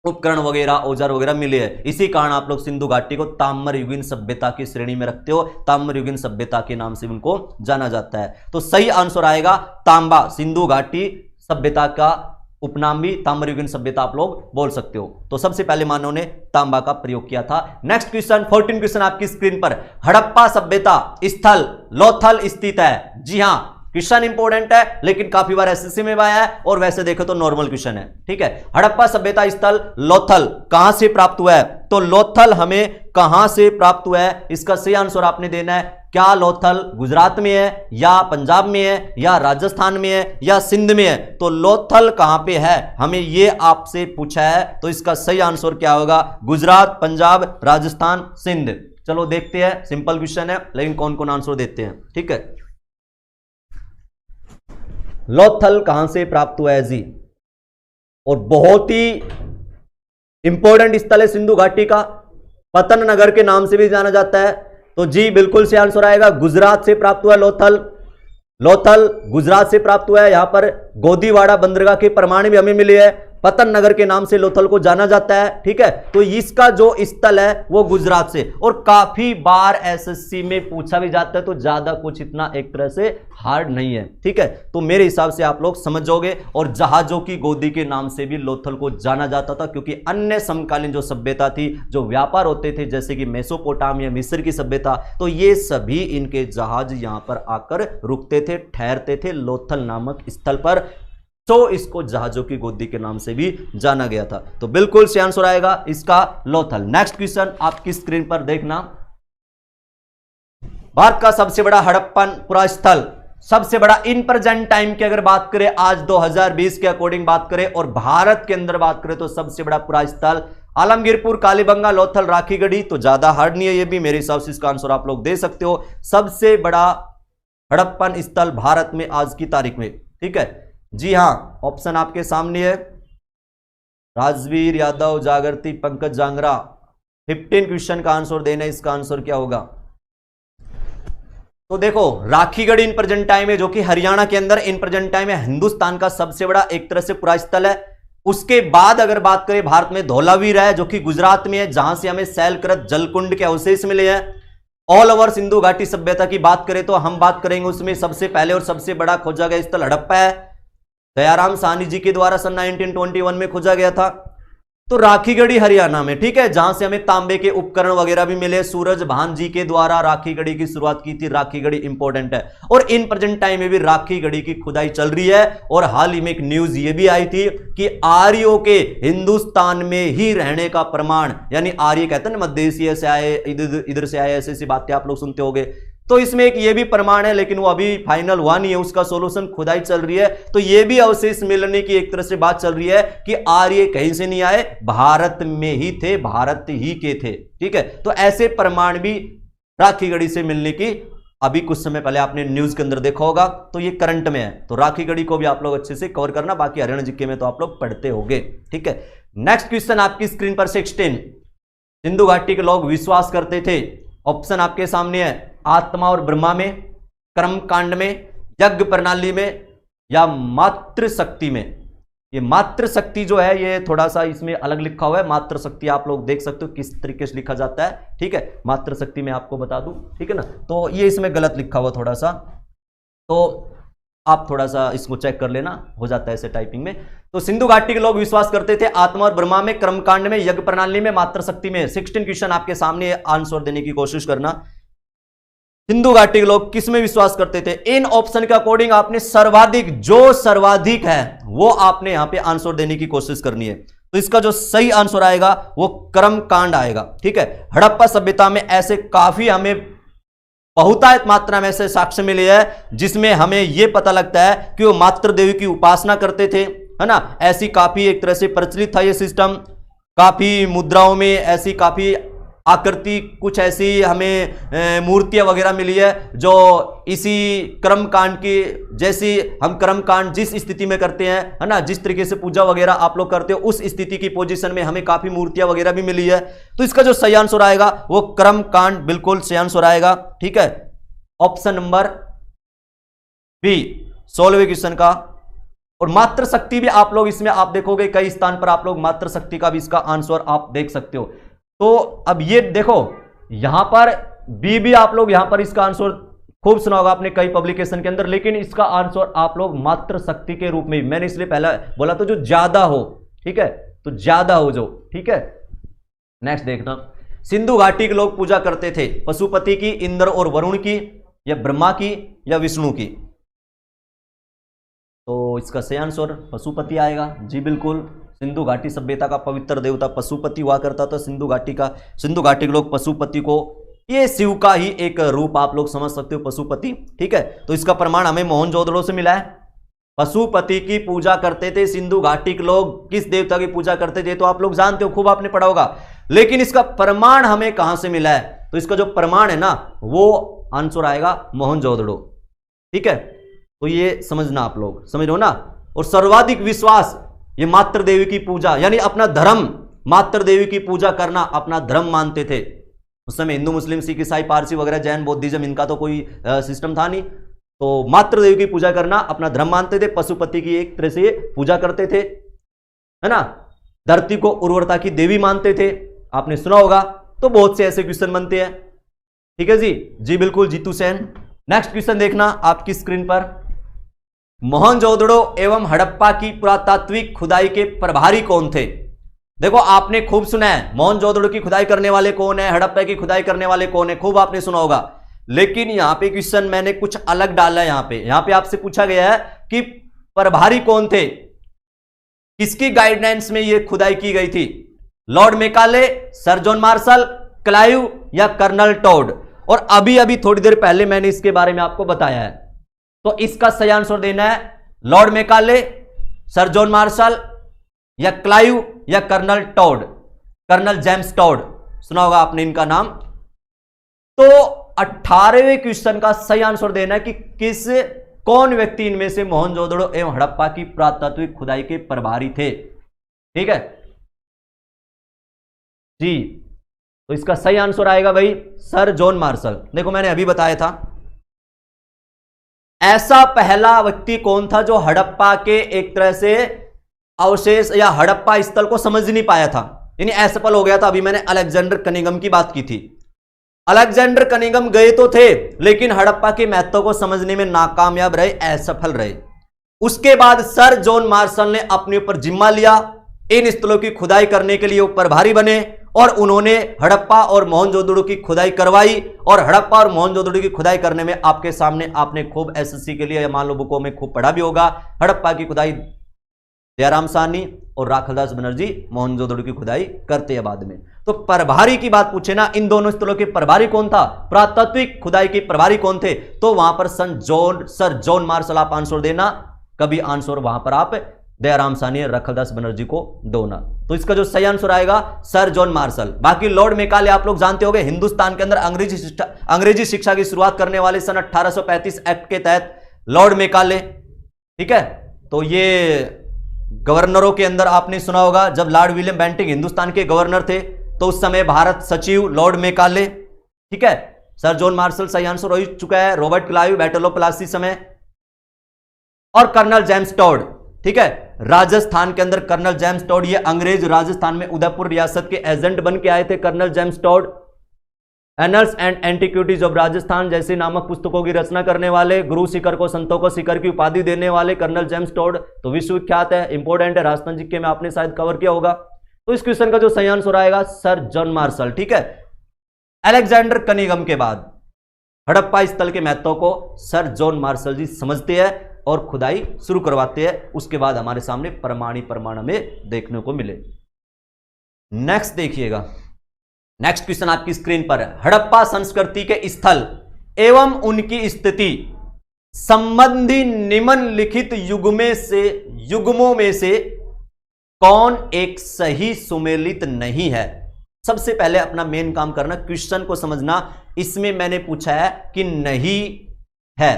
उपकरण वगैरह, औजार वगैरह मिले हैं। इसी कारण आप लोग सिंधु घाटी को ताम्रयुगीन सभ्यता की श्रेणी में रखते हो, ताम्रयुगीन सभ्यता के नाम से उनको जाना जाता है। तो सही आंसर आएगा तांबा, सिंधु घाटी सभ्यता का उपनाम भी ताम्रयुगीन सभ्यता आप लोग बोल सकते हो। तो सबसे पहले मानव ने तांबा का प्रयोग किया था। नेक्स्ट क्वेश्चन, 14 क्वेश्चन आपकी स्क्रीन पर, हड़प्पा सभ्यता स्थल लोथल स्थित है। जी हां, क्वेश्चन इंपॉर्टेंट है, लेकिन काफी बार एसएससी में आया है और वैसे देखो तो नॉर्मल क्वेश्चन है। ठीक है, हड़प्पा सभ्यता स्थल लोथल कहां से प्राप्त हुआ है? तो लोथल हमें कहां से प्राप्त हुआ है, इसका सही आंसर आपने देना है। क्या लोथल गुजरात में है, या पंजाब में है, या राजस्थान में है, या सिंध में है? तो लोथल कहां पे है, हमें ये आपसे पूछा है। तो इसका सही आंसर क्या होगा? गुजरात, पंजाब, राजस्थान, सिंध। चलो देखते हैं, सिंपल क्वेश्चन है लेकिन कौन कौन आंसर देते हैं। ठीक है, लोथल कहां से प्राप्त हुआ है जी? और बहुत ही इंपॉर्टेंट स्थल है सिंधु घाटी का, पतन नगर के नाम से भी जाना जाता है। तो जी बिल्कुल से आंसर आएगा, गुजरात से प्राप्त हुआ है लोथल। लोथल गुजरात से प्राप्त हुआ है। यहां पर गोदीवाड़ा बंदरगाह के प्रमाण भी हमें मिले हैं, पतन नगर के नाम से लोथल को जाना जाता है। ठीक है, तो इसका जो स्थल है वो गुजरात से, और काफी बार एसएससी में पूछा भी जाता है, तो ज्यादा कुछ इतना एक तरह से हार्ड नहीं है। ठीक है, तो मेरे हिसाब से आप लोग समझ जाओगे। और जहाजों की गोदी के नाम से भी लोथल को जाना जाता था, क्योंकि अन्य समकालीन जो सभ्यता थी, जो व्यापार होते थे, जैसे कि मेसोपोटामिया, मिस्र की सभ्यता, तो ये सभी इनके जहाज यहां पर आकर रुकते थे, ठहरते थे लोथल नामक स्थल पर। तो इसको जहाजों की गोदी के नाम से भी जाना गया था। तो बिल्कुल सही आंसर आएगा इसका लोथल। नेक्स्ट क्वेश्चन आपकी स्क्रीन पर देखना, भारत का सबसे बड़ा हड़प्पन पुरा स्थल, सबसे बड़ा इन प्रेजेंट टाइम की अगर बात करें, आज 2020 के अकॉर्डिंग बात करें और भारत के अंदर बात करें, तो सबसे बड़ा पुरा स्थल आलमगीरपुर, कालीबंगा, लोथल, राखीगढ़ी। तो ज्यादा हार्ड नहीं है ये भी, मेरे हिसाब से इसका आंसर आप लोग दे सकते हो। सबसे बड़ा हड़प्पन स्थल भारत में आज की तारीख में। ठीक है, जी हां, ऑप्शन आपके सामने है, राजवीर यादव, जागृति, पंकज जांगरा। 15 क्वेश्चन का आंसर देना, इसका आंसर क्या होगा? तो देखो राखीगढ़ी इन प्रेजेंट टाइम है, जो कि हरियाणा के अंदर इन प्रेजेंट टाइम है हिंदुस्तान का सबसे बड़ा एक तरह से पुरा स्थल है। उसके बाद अगर बात करें भारत में, धौलावीर है जो कि गुजरात में है, जहां से हमें शैलकृत जलकुंड के अवशेष मिले हैं। ऑल ओवर सिंधु घाटी सभ्यता की बात करें तो हम बात करेंगे उसमें सबसे पहले और सबसे बड़ा खोजा गया स्थल हड़प्पा है, दयाराम साहनी जी के द्वारा सन 1921 में खोजा गया था। तो राखीगढ़ी हरियाणा में, ठीक है, जहां से हमें तांबे के उपकरण वगैरह भी मिले, सूरज भान जी के द्वारा राखीगढ़ी की शुरुआत की थी। राखीगढ़ी इंपॉर्टेंट है और इन प्रेजेंट टाइम में भी राखीगढ़ी की खुदाई चल रही है। और हाल ही में एक न्यूज ये भी आई थी कि आर्यों के हिंदुस्तान में ही रहने का प्रमाण, यानी आर्य कहते हैं ना मध्य एशिया से आए, इधर से आए, ऐसी ऐसी बातें आप लोग सुनते होंगे। तो इसमें एक ये भी प्रमाण है, लेकिन वो अभी फाइनल हुआ नहीं है, उसका सॉल्यूशन खुदाई चल रही है। तो ये भी अवशेष मिलने की एक तरह से बात चल रही है कि आर्य कहीं से नहीं आए, भारत में ही थे, भारत ही के थे। ठीक है, तो ऐसे प्रमाण भी राखीगढ़ी से मिलने की अभी कुछ समय पहले आपने न्यूज के अंदर देखा होगा। तो ये करंट में है, तो राखीगढ़ी को भी आप लोग अच्छे से कवर करना। बाकी हरियाणा जीके में तो आप लोग पढ़ते होंगे। ठीक है, नेक्स्ट क्वेश्चन आपकी स्क्रीन पर 16। सिंधु घाटी के लोग विश्वास करते थे, ऑप्शन आपके सामने है, आत्मा और ब्रह्मा में, कर्म कांड में, यज्ञ प्रणाली में, या मातृ शक्ति में। ये मातृ शक्ति जो है ये थोड़ा सा इसमें अलग लिखा हुआ है। मातृ शक्ति आप लोग देख सकते हो किस तरीके से लिखा जाता है। ठीक है, मातृ शक्ति में आपको बता दूं, ठीक है ना, तो ये इसमें गलत लिखा हुआ थोड़ा सा, तो आप थोड़ा सा इसको चेक कर लेना, हो जाता है ऐसे टाइपिंग में। तो सिंधु घाटी के लोग विश्वास करते थे आत्मा और ब्रह्मा में, कर्मकांड में, यज्ञ प्रणाली में, मातृ शक्ति में। 16 क्वेश्चन आपके सामने, आंसर देने की कोशिश करना। सिंधु घाटी के लोग किस में विश्वास करते थे? इन ऑप्शन के अकॉर्डिंग आपने सर्वाधिक, जो सर्वाधिक है वो आपने यहां पे आंसर देने की कोशिश करनी है। तो इसका जो सही आंसर आएगा वो कर्म कांड आएगा। ठीक है, हड़प्पा सभ्यता में ऐसे काफी हमें बहुतायत मात्रा में ऐसे साक्ष्य मिले हैं जिसमें हमें यह पता लगता है कि वो मातृ देवी की उपासना करते थे, है ना। ऐसी काफी एक तरह से प्रचलित था ये सिस्टम। काफी मुद्राओं में ऐसी काफी आकृति, कुछ ऐसी हमें मूर्तियां वगैरह मिली है जो इसी कर्म कांड की, जैसी हम कर्म कांड जिस स्थिति में करते हैं, है ना, जिस तरीके से पूजा वगैरह आप लोग करते हो, उस स्थिति की पोजीशन में हमें काफी मूर्तियां वगैरह भी मिली है। तो इसका जो सही आंसर आएगा वो कर्म कांड बिल्कुल सही आंसर आएगा। ठीक है, ऑप्शन नंबर बी 16वें क्वेश्चन का। और मातृ शक्ति भी आप लोग इसमें आप देखोगे कई स्थान पर आप लोग मातृ शक्ति का भी इसका आंसर आप देख सकते हो। तो अब ये देखो यहां पर बी भी आप लोग यहां पर इसका आंसर खूब सुना होगा आपने कई पब्लिकेशन के अंदर, लेकिन इसका आंसर आप लोग मातृ शक्ति के रूप में, मैंने इसलिए पहला बोला तो जो ज्यादा हो, ठीक है, तो ज्यादा हो जो, ठीक है। नेक्स्ट देखना, सिंधु घाटी के लोग पूजा करते थे पशुपति की, इंद्र और वरुण की, या ब्रह्मा की, या विष्णु की। तो इसका सही आंसर पशुपति आएगा। जी बिल्कुल, सिंधु घाटी सभ्यता का पवित्र देवता पशुपति हुआ करता था। सिंधु घाटी के लोग पशुपति को, ये शिव का ही एक रूप आप लोग समझ सकते हो पशुपति। ठीक है, तो इसका प्रमाण हमें मोहनजोदड़ो से मिला है। पशुपति की पूजा करते थे सिंधु घाटी के लोग। किस देवता की पूजा करते थे तो आप लोग जानते हो, खूब आपने पढ़ा होगा, लेकिन इसका प्रमाण हमें कहां से मिला है? तो इसका जो प्रमाण है ना वो आंसर आएगा मोहनजोदड़ो। ठीक है, तो ये समझना, आप लोग समझ लो ना। और सर्वाधिक विश्वास, ये मातृ देवी की पूजा, यानी अपना धर्म, मातृ देवी की पूजा करना अपना धर्म मानते थे। उस समय हिंदू मुस्लिम सिख ईसाई पारसी वगैरह जैन बौद्धिज्म इनका तो कोई सिस्टम था नहीं। तो मातृ देवी की पूजा करना अपना धर्म मानते थे। पशुपति की एक तरह से पूजा करते थे, है ना। धरती को उर्वरता की देवी मानते थे, आपने सुना होगा। तो बहुत से ऐसे क्वेश्चन बनते हैं। ठीक है जी, जी बिल्कुल जीतू सेन। नेक्स्ट क्वेश्चन देखना आपकी स्क्रीन पर, मोहनजोदड़ो एवं हड़प्पा की पुरातात्विक खुदाई के प्रभारी कौन थे? देखो आपने खूब सुना है मोहनजोदड़ो की खुदाई करने वाले कौन है, हड़प्पा की खुदाई करने वाले कौन है, खूब आपने सुना होगा। लेकिन यहां पे क्वेश्चन मैंने कुछ अलग डाला है। यहां पे आपसे पूछा गया है कि प्रभारी कौन थे, किसकी गाइडलाइंस में यह खुदाई की गई थी? Lord Macaulay, sir John martial, Clive, या कर्नल टॉड? और अभी अभी थोड़ी देर पहले मैंने इसके बारे में आपको बताया है। तो इसका सही आंसर देना है lord Macaulay, sir John Marshall, या क्लाइव, या colonel Tod, colonel James Tod. सुना होगा आपने इनका नाम। तो 18वें क्वेश्चन का सही आंसर देना है कि कौन व्यक्ति इनमें से मोहनजोदड़ो एवं हड़प्पा की पुरातात्विक खुदाई के प्रभारी थे। ठीक है जी, तो इसका सही आंसर आएगा भाई सर जॉन मार्शल। देखो मैंने अभी बताया था ऐसा पहला व्यक्ति कौन था जो हड़प्पा के एक तरह से अवशेष या हड़प्पा स्थल को समझ नहीं पाया था, यानी असफल हो गया था। अभी मैंने अलेक्जेंडर कनिंघम की बात की थी। अलेक्जेंडर कनिंघम गए तो थे लेकिन हड़प्पा के महत्व को समझने में नाकामयाब रहे, असफल रहे। उसके बाद सर जॉन मार्शल ने अपने ऊपर जिम्मा लिया, इन स्थलों की खुदाई करने के लिए वो प्रभारी बने और उन्होंने हड़प्पा और मोहनजोदड़ो की खुदाई करवाई। और हड़प्पा और मोहनजोदड़ो की खुदाई करने में आपके सामने आपने खूब एसएससी के लिए या मान लो बुकों में खूब पढ़ा भी होगा। हड़प्पा की खुदाई दयाराम साहनी और राखालदास बनर्जी मोहनजोदड़ो की खुदाई करते हैं बाद में। तो प्रभारी की बात पूछे ना, इन दोनों स्थलों के प्रभारी कौन था, पुरातात्विक खुदाई के प्रभारी कौन थे, तो वहां पर सर जॉन मार्शल आप आंसर देना, कभी आंसर वहां पर आप दयाराम साहनी राखालदास बनर्जी को दो ना। तो इसका जो सही आंसर आएगा सर जॉन मार्शल। बाकी लॉर्ड मेकाले आप लोग जानते होंगे, हिंदुस्तान के अंदर अंग्रेजी शिक्षा की शुरुआत करने वाले सन 1835 एक्ट के तहत लॉर्ड मेकाले, ठीक है। तो ये गवर्नरों के अंदर आपने सुना होगा, जब लॉर्ड विलियम बेंटिंक हिंदुस्तान के गवर्नर थे तो उस समय भारत सचिव लॉर्ड मेकाले, ठीक है। सर जॉन मार्शल सही आंसर हो चुका है। Robert Clive battle of Plassey समय, और कर्नल जेम्स टॉड, ठीक है। राजस्थान के अंदर कर्नल जेम्स टॉड, ये अंग्रेज राजस्थान में उदयपुर रियासत के एजेंट बन के आए थे colonel James Tod. Annals and antiquities of Rajasthan जैसी नामक पुस्तकों की रचना करने वाले, गुरु शिखर को संतों को शिखर की उपाधि देने वाले कर्नल जेम्स टॉड तो विश्वविख्यात है, इंपोर्टेंट है, राजस्थान जीके में आपने शायद कवर किया होगा। तो इस क्वेश्चन का जो सही आंसर आएगा सर जॉन मार्शल, ठीक है। अलेक्जेंडर कनिंघम के बाद हड़प्पा स्थल के महत्व को सर जॉन मार्शल जी समझते हैं और खुदाई शुरू करवाते हैं। उसके बाद हमारे सामने प्रमाण में देखने को मिले। नेक्स्ट देखिएगा, नेक्स्ट क्वेश्चन आपकी स्क्रीन पर है। हड़प्पा संस्कृति के स्थल एवं उनकी स्थिति संबंधी निम्नलिखित युग्मों में से कौन एक सही सुमेलित नहीं है। सबसे पहले अपना मेन काम करना, क्वेश्चन को समझना। इसमें मैंने पूछा है कि नहीं है,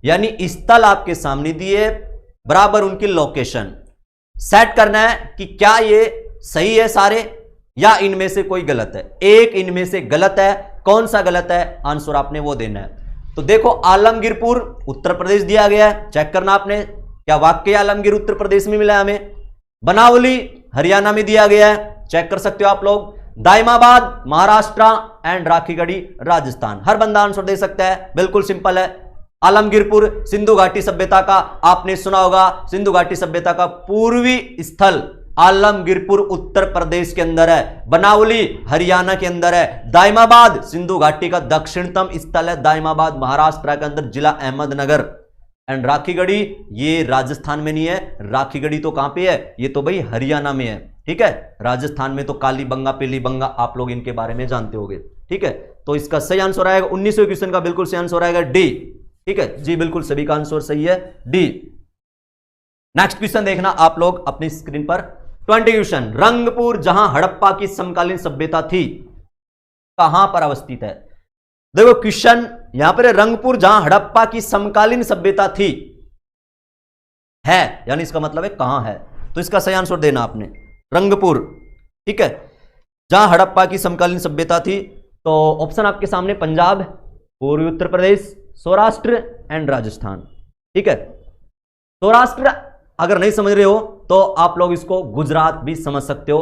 यानी स्थल आपके सामने दिए बराबर उनकी लोकेशन सेट करना है कि क्या ये सही है सारे या इनमें से कोई गलत है। एक इनमें से गलत है, कौन सा गलत है आंसर आपने वो देना है। तो देखो आलमगीरपुर उत्तर प्रदेश दिया गया है, चेक करना आपने क्या वाकई आलमगीर उत्तर प्रदेश में मिला है हमें। बनावली हरियाणा में दिया गया है, चेक कर सकते हो आप लोग। दाइमाबाद महाराष्ट्र एंड राखीगढ़ी राजस्थान। हर बंदा आंसर दे सकता है, बिल्कुल सिंपल है। आलमगीरपुर सिंधु घाटी सभ्यता का आपने सुना होगा, सिंधु घाटी सभ्यता का पूर्वी स्थल आलमगीरपुर उत्तर प्रदेश के अंदर है, बनावली हरियाणा के अंदर है, दाइमाबाद सिंधु घाटी का दक्षिणतम स्थल है, दाइमाबाद महाराष्ट्र के अंदर जिला अहमदनगर, एंड राखीगढ़ी ये राजस्थान में नहीं है। राखीगढ़ी तो कहां पे है, ये तो भाई हरियाणा में है, ठीक है। राजस्थान में तो कालीबंगा पीलीबंगा आप लोग इनके बारे में जानते होंगे, ठीक है। तो इसका सही आंसर आएगा 19वें क्वेश्चन का बिल्कुल सही आंसर आएगा डी, ठीक है जी, बिल्कुल सभी का आंसर सही है डी। नेक्स्ट क्वेश्चन देखना आप लोग अपनी स्क्रीन पर। 20 क्वेश्चन, रंगपुर जहां हड़प्पा की समकालीन सभ्यता थी कहां पर अवस्थित है। देखो क्वेश्चन यहां पर रंगपुर जहां हड़प्पा की समकालीन सभ्यता थी है, यानी इसका मतलब है कहां है। तो इसका सही आंसर देना आपने रंगपुर, ठीक है, जहां हड़प्पा की समकालीन सभ्यता थी। तो ऑप्शन आपके सामने पंजाब, पूर्वी उत्तर प्रदेश, सौराष्ट्र एंड राजस्थान, ठीक है। सौराष्ट्र अगर नहीं समझ रहे हो तो आप लोग इसको गुजरात भी समझ सकते हो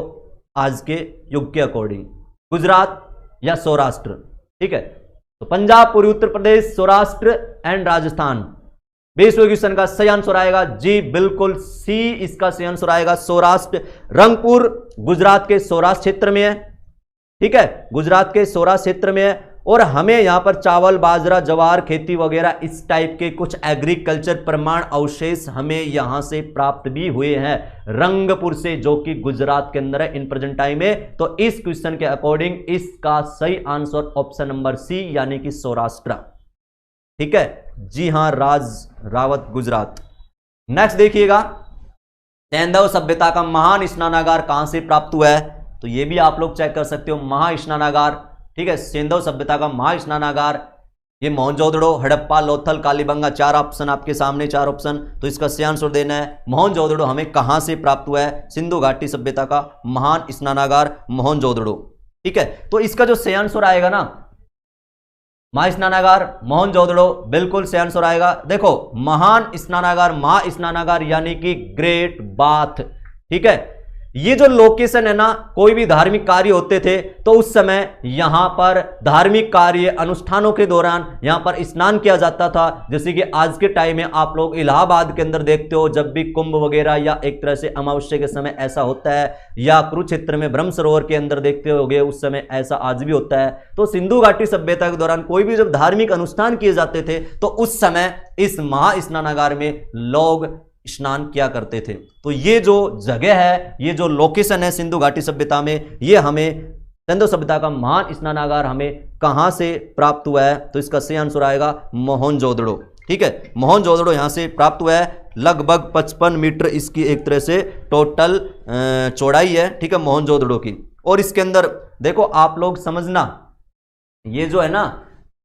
आज के युग के अकॉर्डिंग, गुजरात या सौराष्ट्र, ठीक है। तो पंजाब, पूर्वी उत्तर प्रदेश, सौराष्ट्र एंड राजस्थान। 20वें क्वेश्चन का सही आंसर आएगा जी, बिल्कुल सी इसका सही आंसर आएगा सौराष्ट्र। रंगपुर गुजरात के सौराष्ट्र क्षेत्र में है, ठीक है, गुजरात के सौराष्ट्र क्षेत्र में है। और हमें यहां पर चावल, बाजरा, ज्वार खेती वगैरह इस टाइप के कुछ एग्रीकल्चर प्रमाण अवशेष हमें यहां से प्राप्त भी हुए हैं रंगपुर से, जो कि गुजरात के अंदर है इन प्रेजेंट टाइम में। तो इस क्वेश्चन के अकॉर्डिंग इसका सही आंसर ऑप्शन नंबर सी यानी कि सौराष्ट्र, ठीक है जी हाँ, रावत गुजरात। नेक्स्ट देखिएगा, सैंधव सभ्यता का महान स्नानागार कहां से प्राप्त हुआ है। तो यह भी आप लोग चेक कर सकते हो, महास्नानागार, ठीक है, सैंधव सभ्यता का महास्नानागार ये मोहनजोदड़ो, हड़प्पा, लोथल, कालीबंगा। 4 ऑप्शन आपके सामने, 4 ऑप्शन। तो इसका सही आंसर देना है मोहनजोदड़ो हमें कहां से प्राप्त हुआ है, सिंधु घाटी सभ्यता का महान स्नानागार मोहनजोदड़ो, ठीक है। तो इसका जो सही आंसर आएगा ना महास्नानागार मोहनजोदड़ो, बिल्कुल सही आंसर आएगा। देखो महान स्नानागार, महास्नानागार यानी कि ग्रेट बाथ। ठीक है, ये जो लोकेशन है ना, कोई भी धार्मिक कार्य होते थे तो उस समय यहां पर धार्मिक कार्य अनुष्ठानों के दौरान यहां पर स्नान किया जाता था। जैसे कि आज के टाइम में आप लोग इलाहाबाद के अंदर देखते हो, जब भी कुंभ वगैरह या एक तरह से अमावस्या के समय ऐसा होता है, या कुरुक्षेत्र में ब्रह्म सरोवर के अंदर देखते होगे उस समय ऐसा आज भी होता है। तो सिंधु घाटी सभ्यता के दौरान कोई भी जब धार्मिक अनुष्ठान किए जाते थे तो उस समय इस महास्नानागार में लोग स्नान किया करते थे। तो ये जो जगह है, ये जो लोकेशन है सिंधु घाटी सभ्यता में, ये हमें सिंधु सभ्यता का महान स्नानागार हमें कहां से प्राप्त हुआ है? तो इसका सही आंसर आएगा मोहनजोदड़ो। ठीक है, मोहनजोदड़ो यहां से प्राप्त हुआ है। लगभग 55 मीटर इसकी एक तरह से टोटल चौड़ाई है। ठीक है, मोहनजोदड़ो की। और इसके अंदर देखो आप लोग समझना, ये जो है ना,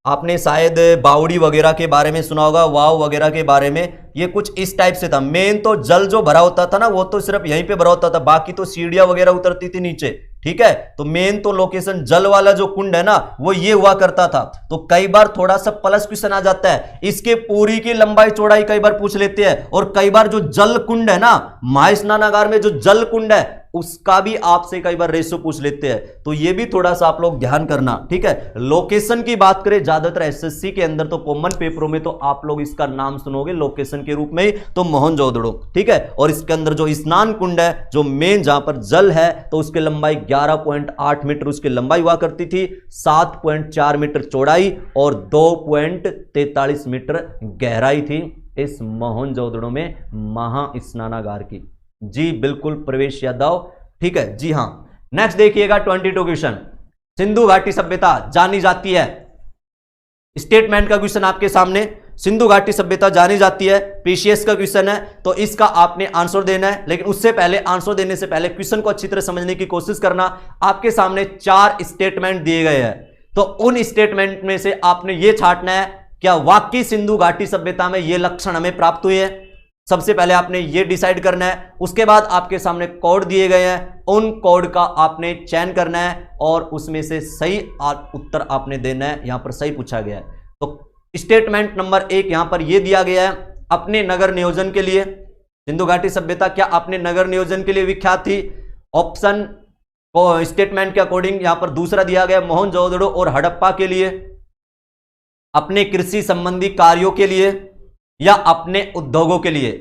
आपने शायद बावड़ी वगैरह के बारे में सुना होगा, वाव वगैरह के बारे में। ये कुछ इस टाइप से था। मेन तो जल जो भरा होता था ना, वो तो सिर्फ यहीं पे भरा होता था, बाकी तो सीढ़ियां वगैरह उतरती थी नीचे। ठीक है, तो मेन तो लोकेशन जल वाला जो कुंड है ना, वो ये हुआ करता था। तो कई बार थोड़ा सा प्लस क्वेश्चन आ जाता है, इसके पूरी की लंबाई चौड़ाई कई बार पूछ लेते हैं। और कई बार जो जल कुंड है ना, महास्नानागार में जो जल कुंड है उसका भी आपसे कई बार रेशो पूछ लेते हैं। तो ये भी थोड़ा सा आप लोग ध्यान करना। ठीक है, लोकेशन की बात करें ज्यादातर एसएससी के अंदर तो कॉमन पेपरों में तो आप लोग इसका नाम सुनोगे लोकेशन के रूप में ही, तो मोहनजोदड़ो। ठीक है, और इसके अंदर जो स्नान कुंड है, जो मेन जहां पर जल है, तो उसकी लंबाई 11.8 मीटर उसकी लंबाई हुआ करती थी, 7.4 मीटर चौड़ाई और 2.43 मीटर गहराई थी इस मोहनजोदड़ो में महास्नानागार की। जी बिल्कुल प्रवेश यादव। ठीक है जी हां। नेक्स्ट देखिएगा 22 क्वेश्चन। सिंधु घाटी सभ्यता जानी जाती है, स्टेटमेंट का क्वेश्चन आपके सामने। सिंधु घाटी सभ्यता जानी जाती है, पीसीएस का क्वेश्चन है, तो इसका आपने आंसर देना है। लेकिन उससे पहले, आंसर देने से पहले क्वेश्चन को अच्छी तरह समझने की कोशिश करना। आपके सामने 4 स्टेटमेंट दिए गए हैं, तो उन स्टेटमेंट में से आपने यह छांटना है क्या वाकई सिंधु घाटी सभ्यता में यह लक्षण हमें प्राप्त हुए हैं। सबसे पहले आपने ये डिसाइड करना है। उसके बाद आपके सामने कोड दिए गए हैं, उन कोड का आपने चयन करना है और उसमें से सही उत्तर आपने देना है। यहां पर सही पूछा गया है। तो स्टेटमेंट नंबर 1 यहां पर यह दिया गया है, अपने नगर नियोजन के लिए सिंधु घाटी सभ्यता क्या अपने नगर नियोजन के लिए विख्यात थी? ऑप्शन को स्टेटमेंट के अकॉर्डिंग यहां पर दूसरा दिया गया मोहनजोदड़ो और हड़प्पा के लिए, अपने कृषि संबंधी कार्यों के लिए, या अपने उद्योगों के लिए।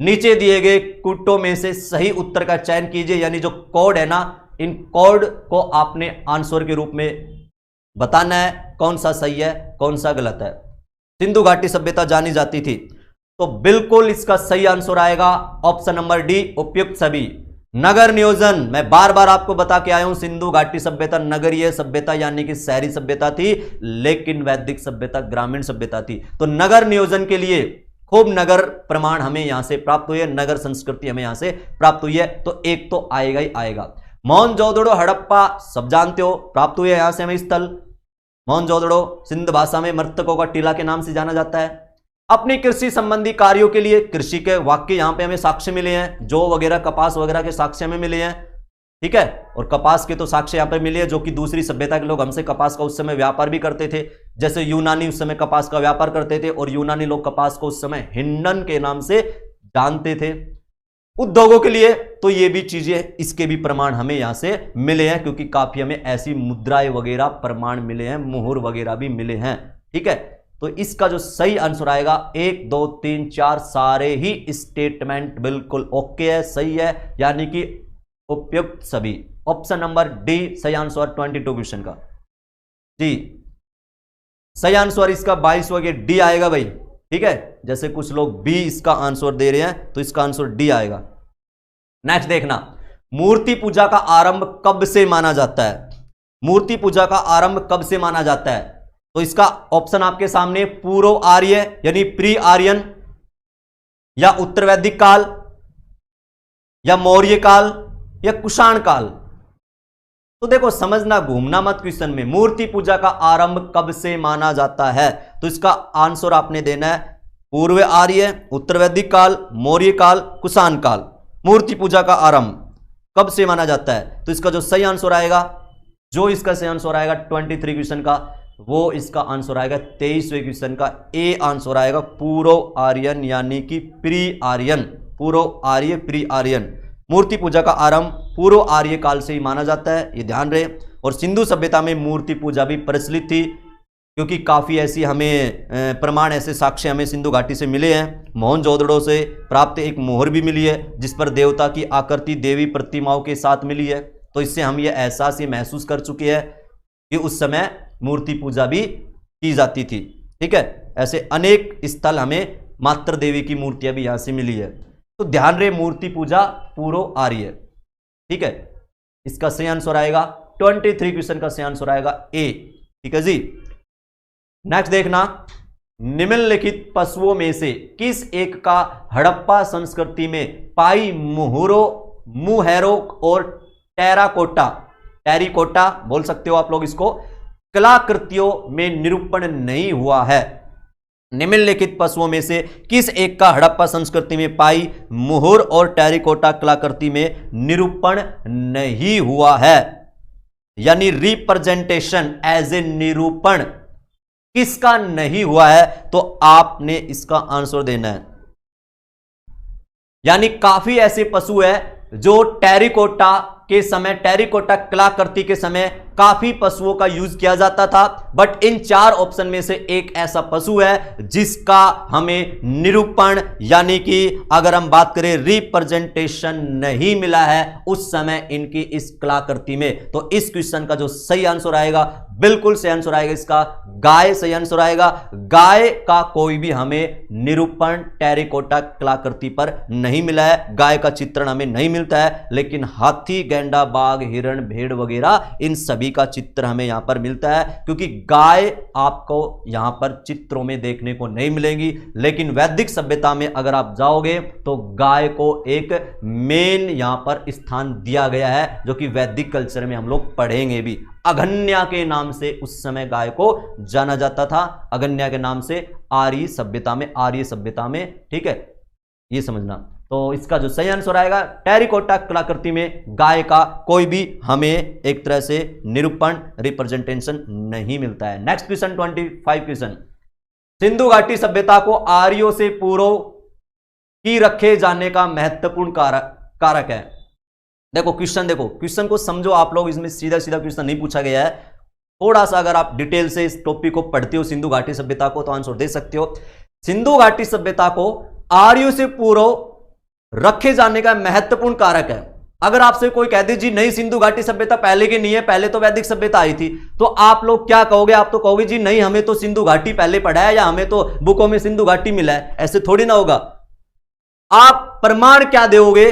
नीचे दिए गए कुटों में से सही उत्तर का चयन कीजिए। यानी जो कोड है ना, इन कोड को आपने आंसर के रूप में बताना है, कौन सा सही है कौन सा गलत है। सिंधु घाटी सभ्यता जानी जाती थी, तो बिल्कुल इसका सही आंसर आएगा ऑप्शन नंबर डी, उपयुक्त सभी। नगर नियोजन, मैं बार बार आपको बता के आया हूं, सिंधु घाटी सभ्यता नगरीय सभ्यता यानी कि शहरी सभ्यता थी, लेकिन वैदिक सभ्यता ग्रामीण सभ्यता थी। तो नगर नियोजन के लिए खूब नगर प्रमाण हमें यहां से प्राप्त हुई है, नगर संस्कृति हमें यहां से प्राप्त हुई है। तो एक तो आएगा ही आएगा। मोहनजोदड़ो हड़प्पा सब जानते हो, प्राप्त हुई है यहां से हमें स्थल। मोहनजोदड़ो सिंध भाषा में मृतकों का टीला के नाम से जाना जाता है। अपने कृषि संबंधी कार्यों के लिए कृषि के वाक्य यहां पे हमें साक्ष्य मिले हैं, जो वगैरह कपास वगैरह के साक्ष्य में मिले हैं। ठीक है, और कपास के तो साक्ष्य यहां पे मिले हैं, जो कि दूसरी सभ्यता के लोग हमसे कपास का उस समय व्यापार भी करते थे। जैसे यूनानी उस समय कपास का व्यापार करते थे, और यूनानी लोग कपास को उस समय हिंडन के नाम से जानते थे। उद्योगों के लिए तो ये भी चीजें, इसके भी प्रमाण हमें यहां से मिले हैं, क्योंकि काफी हमें ऐसी मुद्राएं वगैरह प्रमाण मिले हैं, मुहर वगैरह भी मिले हैं। ठीक है, तो इसका जो सही आंसर आएगा 1 2 3 4 सारे ही स्टेटमेंट बिल्कुल ओके है, सही है, यानी कि उपयुक्त सभी। ऑप्शन नंबर डी सही आंसर 22 क्वेश्चन का। जी सही आंसर इसका 22 वगैरह डी आएगा भाई। ठीक है, जैसे कुछ लोग बी इसका आंसर दे रहे हैं, तो इसका आंसर डी आएगा। नेक्स्ट देखना, मूर्ति पूजा का आरंभ कब से माना जाता है? मूर्ति पूजा का आरंभ कब से माना जाता है? तो इसका ऑप्शन आपके सामने पूर्व आर्य यानी प्री आर्यन, या उत्तर वैदिक काल, या मौर्य काल, या कुषाण काल। तो देखो समझना, घूमना मत क्वेश्चन में। मूर्ति पूजा का आरंभ कब से माना जाता है? तो इसका आंसर आपने देना है पूर्व आर्य, उत्तर वैदिक काल, मौर्य काल, कुषाण काल। मूर्ति पूजा का आरंभ कब से माना जाता है? तो इसका जो सही आंसर आएगा, जो इसका सही आंसर आएगा 23 क्वेश्चन का, वो इसका आंसर आएगा 23वें क्वेश्चन का ए आंसर आएगा, पूर्व आर्यन यानी कि प्री आर्यन, पूर्व आर्य प्री आर्यन। मूर्ति पूजा का आरंभ पूर्व आर्य काल से ही माना जाता है, ये ध्यान रहे। और सिंधु सभ्यता में मूर्ति पूजा भी प्रचलित थी, क्योंकि काफ़ी ऐसी हमें प्रमाण, ऐसे साक्ष्य हमें सिंधु घाटी से मिले हैं। मोहनजोदड़ो से प्राप्त एक मोहर भी मिली है जिस पर देवता की आकृति देवी प्रतिमाओं के साथ मिली है। तो इससे हम ये एहसास, ये महसूस कर चुके हैं कि उस समय मूर्ति पूजा भी की जाती थी। ठीक है, ऐसे अनेक स्थल हमें मात्र देवी की मूर्तियां भी यहाँ से मिली है। तो ध्यान रहे, मूर्ति पूजा पूर्व आर्य। ठीक है, इसका सही आंसर आएगा 23 क्वेश्चन का सही आंसर आएगा ए। ठीक है जी। नेक्स्ट देखना, निम्नलिखित पशुओं में से किस एक का हड़प्पा संस्कृति में पाई मुहेरो और टेराकोटा बोल सकते हो आप लोग इसको, कलाकृतियों में निरूपण नहीं हुआ है। निम्नलिखित पशुओं में से किस एक का हड़प्पा संस्कृति में पाई मुहर और टेराकोटा कलाकृति में निरूपण नहीं हुआ है, यानी रिप्रेजेंटेशन एज ए निरूपण किसका नहीं हुआ है, तो आपने इसका आंसर देना है। यानी काफी ऐसे पशु है जो टेराकोटा के समय, टेराकोटा कलाकृति के समय काफी पशुओं का यूज किया जाता था, बट इन 4 ऑप्शन में से एक ऐसा पशु है जिसका हमें निरूपण यानी कि अगर हम बात करें रिप्रेजेंटेशन नहीं मिला है उस समय इनकी इस कलाकृति में। तो इस क्वेश्चन का जो सही आंसर आएगा, बिल्कुल सही आंसर आएगा इसका गाय सही आंसर आएगा। गाय का कोई भी हमें निरूपण टेराकोटा कलाकृति पर नहीं मिला है, गाय का चित्रण हमें नहीं मिलता है, लेकिन हाथी, गैंडा, बाघ, हिरण, भेड़ वगैरह इन सभी का चित्र हमें यहां पर मिलता है, क्योंकि गाय आपको यहां पर चित्रों में देखने को नहीं मिलेगी। लेकिन वैदिक सभ्यता में अगर आप जाओगे तो गाय को एक मेन यहां पर स्थान दिया गया है, जो कि वैदिक कल्चर में हम लोग पढ़ेंगे भी। अगन्या के नाम से उस समय गाय को जाना जाता था, अगन्या के नाम से आर्य सभ्यता में। ठीक है, ये समझना। तो इसका जो सही आंसर आएगा, टेराकोटा कलाकृति में गाय का कोई भी हमें एक तरह से निरूपण रिप्रेजेंटेशन नहीं मिलता है। नेक्स्ट क्वेश्चन 25 क्वेश्चन, सिंधु घाटी सभ्यता को आर्यों से पूर्व की रखे जाने का महत्वपूर्ण कारक है। देखो क्वेश्चन को समझो आप लोग, इसमें सीधा सीधा क्वेश्चन नहीं पूछा गया है। थोड़ा सा अगर आप डिटेल से इस टॉपिक को पढ़ते हो सिंधु घाटी सभ्यता को, तो आंसर दे सकते हो। सिंधु घाटी सभ्यता को आर्यों से पूर्व रखे जाने का महत्वपूर्ण कारक है। अगर आपसे कोई कह दे जी नहीं सिंधु घाटी सभ्यता पहले की नहीं है, पहले तो वैदिक सभ्यता आई थी, तो आप लोग क्या कहोगे? आप तो कहोगे जी नहीं हमें तो सिंधु घाटी पहले पढ़ा है, या हमें तो बुकों में सिंधु घाटी मिला है। ऐसे थोड़ी ना होगा। आप प्रमाण क्या दोगे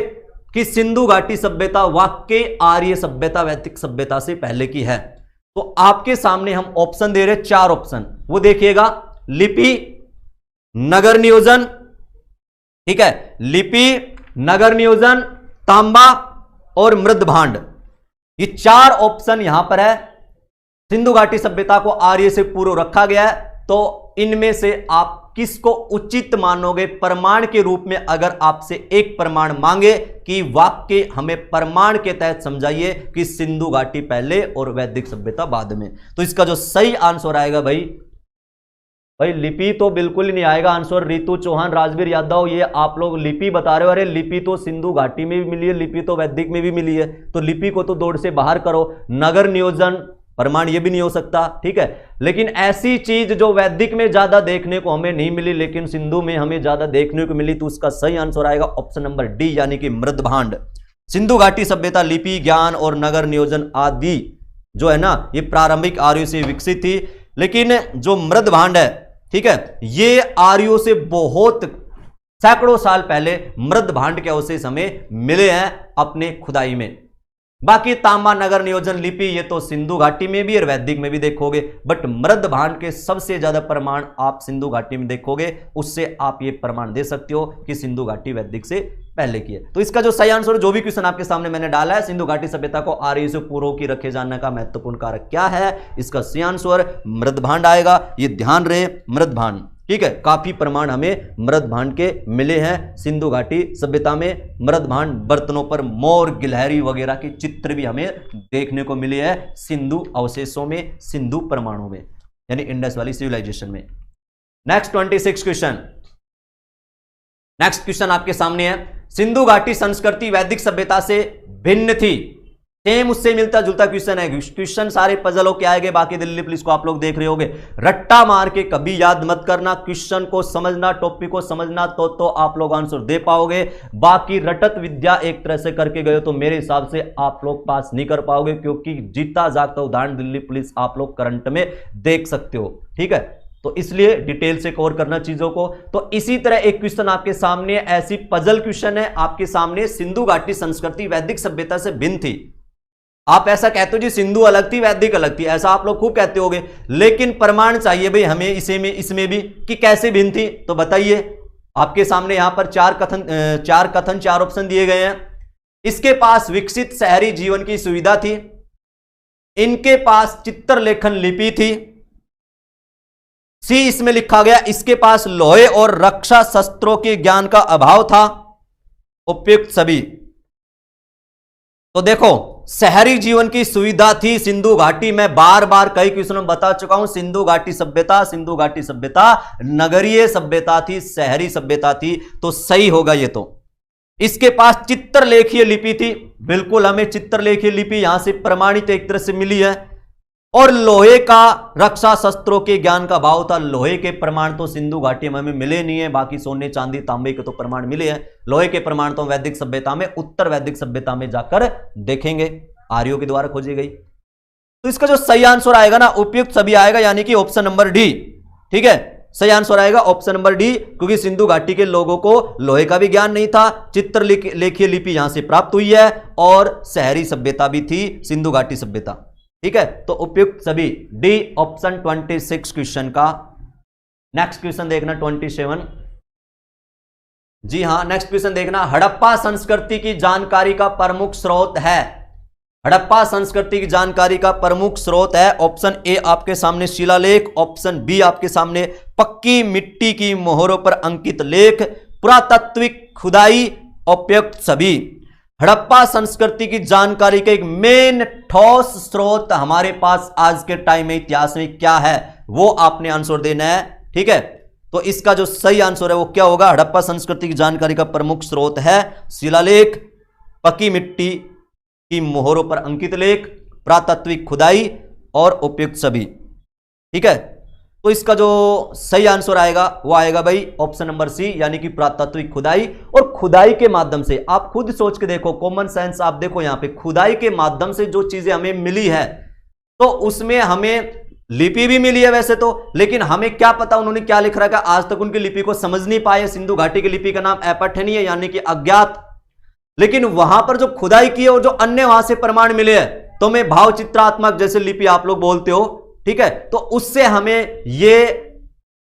कि सिंधु घाटी सभ्यता वाकई आर्य सभ्यता, वैदिक सभ्यता से पहले की है? तो आपके सामने हम ऑप्शन दे रहे, 4 ऑप्शन, वो देखिएगा। लिपि, नगर नियोजन, ठीक है, लिपि, नगर नियोजन, तांबा और मृद भांड, ये 4 ऑप्शन यहां पर है। सिंधु घाटी सभ्यता को आर्य से पूर्व रखा गया है, तो इनमें से आप किसको उचित मानोगे प्रमाण के रूप में? अगर आपसे एक प्रमाण मांगे कि वाक्य हमें प्रमाण के तहत समझाइए कि सिंधु घाटी पहले और वैदिक सभ्यता बाद में, तो इसका जो सही आंसर आएगा भाई लिपि तो बिल्कुल ही नहीं आएगा आंसर। रितु चौहान, राजवीर यादव, ये आप लोग लिपि बता रहे हो। अरे लिपि तो सिंधु घाटी में भी मिली है, लिपि तो वैदिक में भी मिली है, तो लिपि को तो दौड़ से बाहर करो। नगर नियोजन प्रमाण ये भी नहीं हो सकता, ठीक है। लेकिन ऐसी चीज जो वैदिक में ज्यादा देखने को हमें नहीं मिली लेकिन सिंधु में हमें ज्यादा देखने को मिली, तो उसका सही आंसर आएगा ऑप्शन नंबर डी, यानी कि मृद भांड। सिंधु घाटी सभ्यता लिपि, ज्ञान और नगर नियोजन आदि जो है ना, ये प्रारंभिक आर्यों से विकसित थी। लेकिन जो मृद भांड है, ठीक है, ये आर्यों से बहुत सैकड़ों साल पहले मृद भांड के अवशेष हमें मिले हैं अपने खुदाई में। बाकी तांबा, नगर नियोजन, लिपि, ये तो सिंधु घाटी में भी और वैदिक में भी देखोगे, बट मृद भांड के सबसे ज्यादा प्रमाण आप सिंधु घाटी में देखोगे। उससे आप ये प्रमाण दे सकते हो कि सिंधु घाटी वैदिक से पहले की है। तो इसका जो सही आंसर, जो भी क्वेश्चन आपके सामने मैंने डाला है, सिंधु घाटी सभ्यता को आर्य से पूर्व की रखे जाने का महत्वपूर्ण कारक क्या है, इसका सही आंसर मृद भांड आएगा। ये ध्यान रहे, मृद भांड, ठीक है। काफी प्रमाण हमें मृद भांड के मिले हैं सिंधु घाटी सभ्यता में। मृद भांड बर्तनों पर मोर, गिलहरी वगैरह के चित्र भी हमें देखने को मिले हैं सिंधु अवशेषों में, सिंधु प्रमाणों में। यानी इंडस वाली सिविलाइजेशन में। Next 26 question. नेक्स्ट क्वेश्चन आपके सामने है, सिंधु घाटी संस्कृति वैदिक सभ्यता से भिन्न थी। सेम उससे मिलता जुलता क्वेश्चन है। क्वेश्चन सारे पजल होके आएंगे, बाकी दिल्ली पुलिस को आप लोग देख रहे होगे। रट्टा मार के कभी याद मत करना, क्वेश्चन को समझना, टॉपिक को समझना, तो आप लोग आंसर दे पाओगे। बाकी रटत विद्या एक तरह से करके गए तो मेरे हिसाब से आप लोग पास नहीं कर पाओगे, क्योंकि जीता जागता उदाहरण दिल्ली पुलिस आप लोग करंट में देख सकते हो। ठीक है, तो इसलिए डिटेल से कवर करना चीजों को। तो इसी तरह एक क्वेश्चन आपके सामने ऐसी पजल क्वेश्चन है आपके सामने, सिंधु घाटी संस्कृति वैदिक सभ्यता से भिन्न थी। आप ऐसा कहते हो जी सिंधु अलग थी वैदिक अलग थी, ऐसा आप लोग खूब कहते होगे, लेकिन प्रमाण चाहिए भाई हमें इसमें भी कि कैसे भिन्न थी। तो बताइए, आपके सामने यहां पर चार ऑप्शन दिए गए हैं। इसके पास विकसित शहरी जीवन की सुविधा थी, इनके पास चित्रलेखन लिपि थी, सी इसमें लिखा गया इसके पास लोहे और रक्षा शस्त्रों के ज्ञान का अभाव था, उपयुक्त सभी। तो देखो, शहरी जीवन की सुविधा थी सिंधु घाटी में, बार बार कई क्वेश्चन में बता चुका हूं। सिंधु घाटी सभ्यता नगरीय सभ्यता थी, शहरी सभ्यता थी, तो सही होगा ये। तो इसके पास चित्रलेखीय लिपि थी, बिल्कुल हमें चित्रलेखीय लिपि यहां से प्रमाणित एक तरह से मिली है। और लोहे का रक्षा शस्त्रों के ज्ञान का भाव था। लोहे के प्रमाण तो सिंधु घाटी में हमें मिले नहीं है, बाकी सोने चांदी तांबे के तो प्रमाण मिले हैं। लोहे के प्रमाण तो वैदिक सभ्यता में, उत्तर वैदिक सभ्यता में जाकर देखेंगे, आर्यों के द्वारा खोजी गई। तो इसका जो सही आंसर आएगा ना, उपयुक्त सभी आएगा, यानी कि ऑप्शन नंबर डी। ठीक है, सही आंसर आएगा ऑप्शन नंबर डी, क्योंकि सिंधु घाटी के लोगों को लोहे का भी ज्ञान नहीं था, चित्रलेखीय लिपि यहां से प्राप्त हुई है, और शहरी सभ्यता भी थी सिंधु घाटी सभ्यता। ठीक है, तो उपयुक्त सभी डी ऑप्शन 26 क्वेश्चन का। नेक्स्ट क्वेश्चन देखना 27। जी हां, नेक्स्ट क्वेश्चन देखना, हड़प्पा संस्कृति की जानकारी का प्रमुख स्रोत है। हड़प्पा संस्कृति की जानकारी का प्रमुख स्रोत है, ऑप्शन ए आपके सामने शिलालेख, ऑप्शन बी आपके सामने पक्की मिट्टी की मोहरों पर अंकित लेख, पुरातात्विक खुदाई, उपयुक्त सभी। हड़प्पा संस्कृति की जानकारी का एक मेन ठोस स्रोत हमारे पास आज के टाइम में इतिहास में क्या है, वो आपने आंसर देना है। ठीक है, तो इसका जो सही आंसर है वो क्या होगा? हड़प्पा संस्कृति की जानकारी का प्रमुख स्रोत है शिलालेख, पक्की मिट्टी की मोहरों पर अंकित लेख, पुरातात्विक खुदाई और उपयुक्त सभी। ठीक है, तो इसका जो सही आंसर आएगा वो आएगा भाई ऑप्शन नंबर सी, यानी कि पुरातात्विक खुदाई। और खुदाई के माध्यम से आप खुद सोच के देखो, कॉमन सेंस आप देखो, यहां पे खुदाई के माध्यम से जो चीजें हमें मिली है, तो उसमें हमें लिपि भी मिली है वैसे तो, लेकिन हमें क्या पता उन्होंने क्या लिख रखा है, आज तक उनकी लिपि को समझ नहीं पाए। सिंधु घाटी की लिपि का नाम अपठनीय यानी कि अज्ञात, लेकिन वहां पर जो खुदाई की है और जो अन्य वहां से प्रमाण मिले हैं, तो मैं भाव चित्रात्मक जैसे लिपि आप लोग बोलते हो, ठीक है, तो उससे हमें यह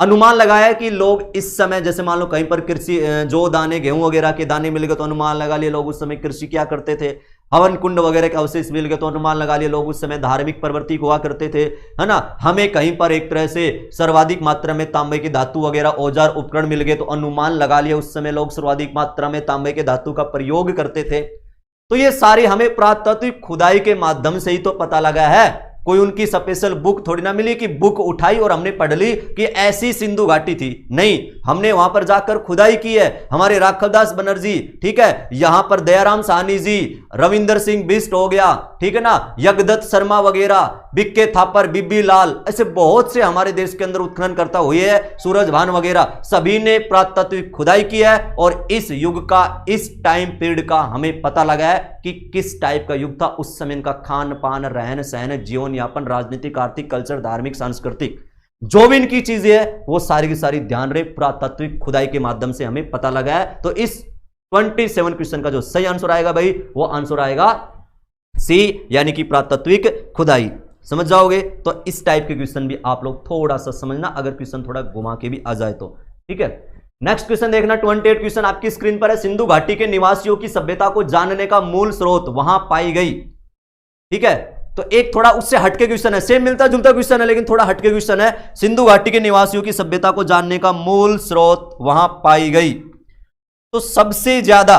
अनुमान लगाया कि लोग इस समय, जैसे मान लो कहीं पर कृषि जो दाने गेहूं वगैरह के दाने मिल गए तो अनुमान लगा लिए लोग उस समय कृषि क्या करते थे। हवन कुंड वगैरह के अवशेष मिल गए तो अनुमान लगा लिए लोग उस समय धार्मिक प्रवृत्ति हुआ करते थे, है ना। हमें कहीं पर एक तरह से सर्वाधिक मात्रा में तांबे की धातु वगैरह औजार उपकरण मिल गए तो अनुमान लगा लिया उस समय लोग सर्वाधिक मात्रा में तांबे के धातु का प्रयोग करते थे। तो ये सारी हमें पुरातात्विक खुदाई के माध्यम से ही तो पता लगा है, कोई उनकी स्पेशल बुक थोड़ी ना मिली कि बुक उठाई और हमने पढ़ ली कि ऐसी सिंधु घाटी थी। नहीं, हमने वहां पर जाकर खुदाई की है। हमारे राखलदास बनर्जी, ठीक है, यहां पर दयाराम साहनी जी, रविंदर सिंह बिष्ट हो गया, ठीक है ना, यज्ञदत्त शर्मा वगैरह, बिक्के थापर, बिब्बी लाल, ऐसे बहुत से हमारे देश के अंदर उत्खनन करता हुए है, सूरज भान वगैरह, सभी ने पुरातात्विक खुदाई की है। और इस युग का, इस टाइम पीरियड का हमें पता लगा है कि किस टाइप का युग था। उस समय का खान पान, रहन सहन, जीवन यापन, राजनीतिक, आर्थिक, कल्चर, धार्मिक, सांस्कृतिक, जो भी इनकी चीजें है वो सारी की सारी ध्यान रहे पुरातात्विक खुदाई के माध्यम से हमें पता लगा है। तो इस 27 क्वेश्चन का जो सही आंसर आएगा भाई, वो आंसर आएगा सी, यानी कि पुरातात्विक खुदाई। समझ जाओगे? तो इस टाइप के क्वेश्चन भी आप लोग थोड़ा सा समझना, अगर क्वेश्चन थोड़ा घुमा के भी आ जाए तो। ठीक है, नेक्स्ट क्वेश्चन देखना 28 क्वेश्चन आपकी स्क्रीन पर है। सिंधु घाटी के निवासियों की सभ्यता को जानने का मूल स्रोत वहां पाई गई। ठीक है, तो एक थोड़ा उससे हटके क्वेश्चन है, सेम मिलता जुलता क्वेश्चन है लेकिन थोड़ा हटके क्वेश्चन है। सिंधु घाटी के निवासियों की सभ्यता को जानने का मूल स्रोत वहां पाई गई। तो सबसे ज्यादा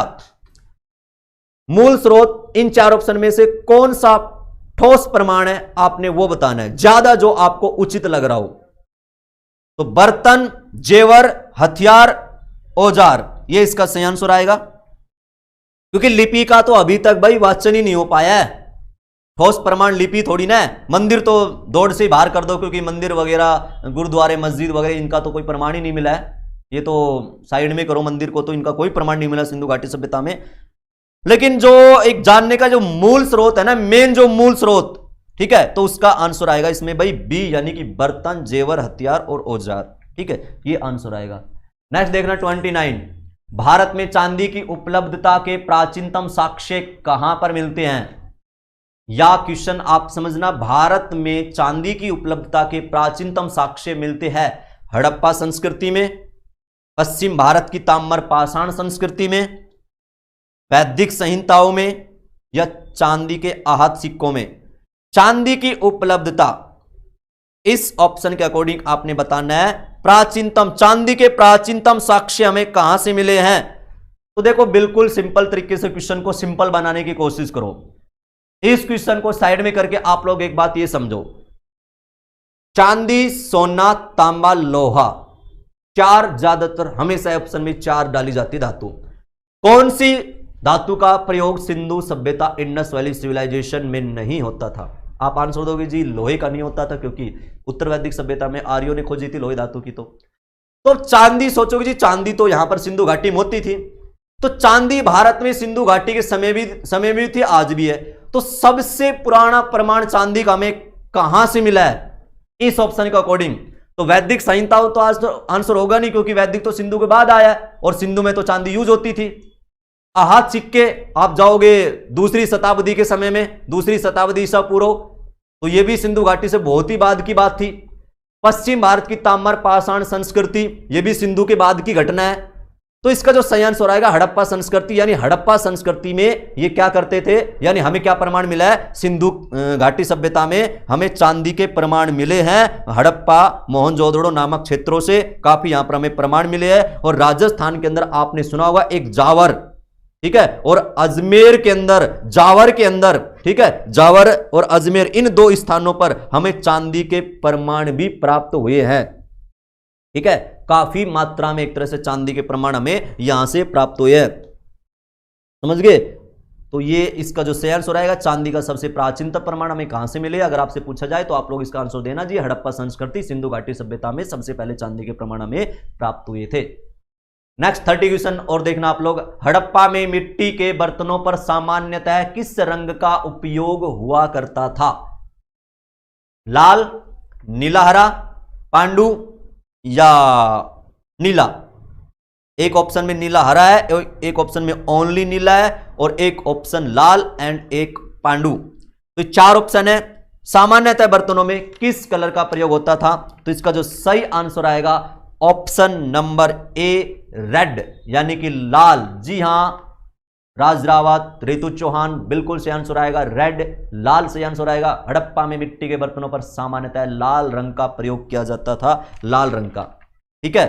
मूल स्रोत इन चार ऑप्शन में से कौन सा ठोस प्रमाण है, आपने वो बताना है, ज्यादा जो आपको उचित लग रहा हो। तो बर्तन, जेवर, हथियार, औजार, ये इसका सही आंसर आएगा, क्योंकि लिपि का तो अभी तक भाई वाचन ही नहीं हो पाया है। ठोस प्रमाण लिपि थोड़ी ना है। मंदिर तो दौड़ से ही बाहर कर दो, क्योंकि मंदिर वगैरह, गुरुद्वारे, मस्जिद वगैरह, इनका तो कोई प्रमाण ही नहीं मिला है। ये तो साइड में करो मंदिर को, तो इनका कोई प्रमाण नहीं मिला सिंधु घाटी सभ्यता में। लेकिन जो एक जानने का जो मूल स्रोत है ना, मेन जो मूल स्रोत, ठीक है, तो उसका आंसर आएगा इसमें भाई बी, यानी कि बर्तन, जेवर, हथियार और औजार। ठीक है, ये आंसर आएगा। नेक्स्ट देखना 29, भारत में चांदी की उपलब्धता के प्राचीनतम साक्ष्य कहां पर मिलते हैं? या क्वेश्चन आप समझना, भारत में चांदी की उपलब्धता के प्राचीनतम साक्ष्य मिलते हैं हड़प्पा संस्कृति में, पश्चिम भारत की ताम्र पाषाण संस्कृति में, वैदिक संहिताओं में, या चांदी के आहत सिक्कों में। चांदी की उपलब्धता इस ऑप्शन के अकॉर्डिंग आपने बताना है प्राचीनतम, चांदी के प्राचीनतम साक्ष्य हमें कहां से मिले हैं। तो देखो बिल्कुल सिंपल तरीके से क्वेश्चन को सिंपल बनाने की कोशिश करो। इस क्वेश्चन को साइड में करके आप लोग एक बात ये समझो, चांदी, सोना, तांबा, लोहा, चार ज्यादातर हमेशा ऑप्शन में चार डाली जाती धातु। कौन सी धातु का प्रयोग सिंधु सभ्यता, इंडस वैली सिविलाइजेशन में नहीं होता था? आप आंसर दोगे जी लोहे का नहीं होता था, क्योंकि उत्तर वैदिक सभ्यता में आर्यों ने खोजी थी लोहे धातु की। तो चांदी सोचोगे जी, चांदी तो यहां पर सिंधु घाटी में होती थी, तो चांदी भारत में सिंधु घाटी के समय भी थी, आज भी है। तो सबसे पुराना प्रमाण चांदी का हमें कहां से मिला है इस ऑप्शन के अकॉर्डिंग? तो वैदिक संहिताओं तो आज तो आंसर होगा नहीं, क्योंकि वैदिक तो सिंधु के बाद आया है और सिंधु में तो चांदी यूज होती थी। आहत सिक्के आप जाओगे दूसरी शताब्दी के समय में, दूसरी शताब्दी ईसा पूर्व, तो यह भी सिंधु घाटी से बहुत ही बाद की बात थी। पश्चिम भारत की ताम्र पाषाण संस्कृति, यह भी सिंधु के बाद की घटना है। तो इसका जो सही आंसर आएगा हड़प्पा संस्कृति, यानी हड़प्पा संस्कृति में ये क्या करते थे, यानी हमें क्या प्रमाण मिला है? सिंधु घाटी सभ्यता में हमें चांदी के प्रमाण मिले हैं। हड़प्पा, मोहनजोदड़ो नामक क्षेत्रों से काफी यहां पर हमें प्रमाण मिले हैं। और राजस्थान के अंदर आपने सुना होगा एक जावर, ठीक है, और अजमेर के अंदर, जावर के अंदर, ठीक है, जावर और अजमेर, इन दो स्थानों पर हमें चांदी के प्रमाण भी प्राप्त हुए हैं। ठीक है, काफी मात्रा में एक तरह से चांदी के प्रमाण हमें यहां से प्राप्त हुए हैं। समझ गए? तो ये इसका जो सही आंसर आएगा, चांदी का सबसे प्राचीनतम प्रमाण हमें कहां से मिले, अगर आपसे पूछा जाए तो आप लोग इसका आंसर देना जी हड़प्पा संस्कृति, सिंधु घाटी सभ्यता में सबसे पहले चांदी के प्रमाण हमें प्राप्त हुए थे। नेक्स्ट 30 क्वेश्चन और देखना आप लोग, हड़प्पा में मिट्टी के बर्तनों पर सामान्यतः किस रंग का उपयोग हुआ करता था? लाल, नीला, हरा, पांडु या नीला? एक ऑप्शन में नीला हरा है, एक ऑप्शन में ओनली नीला है, और एक ऑप्शन लाल एंड एक पांडु। तो चार ऑप्शन है। सामान्यतः बर्तनों में किस कलर का प्रयोग होता था? तो इसका जो सही आंसर आएगा ऑप्शन नंबर ए, रेड, यानी कि लाल। जी हां, राज रावत, ऋतु चौहान, बिल्कुल सही आंसर आएगा रेड, लाल सही आंसर आएगा। हड़प्पा में मिट्टी के बर्तनों पर सामान्यतः लाल रंग का प्रयोग किया जाता था, लाल रंग का। ठीक है,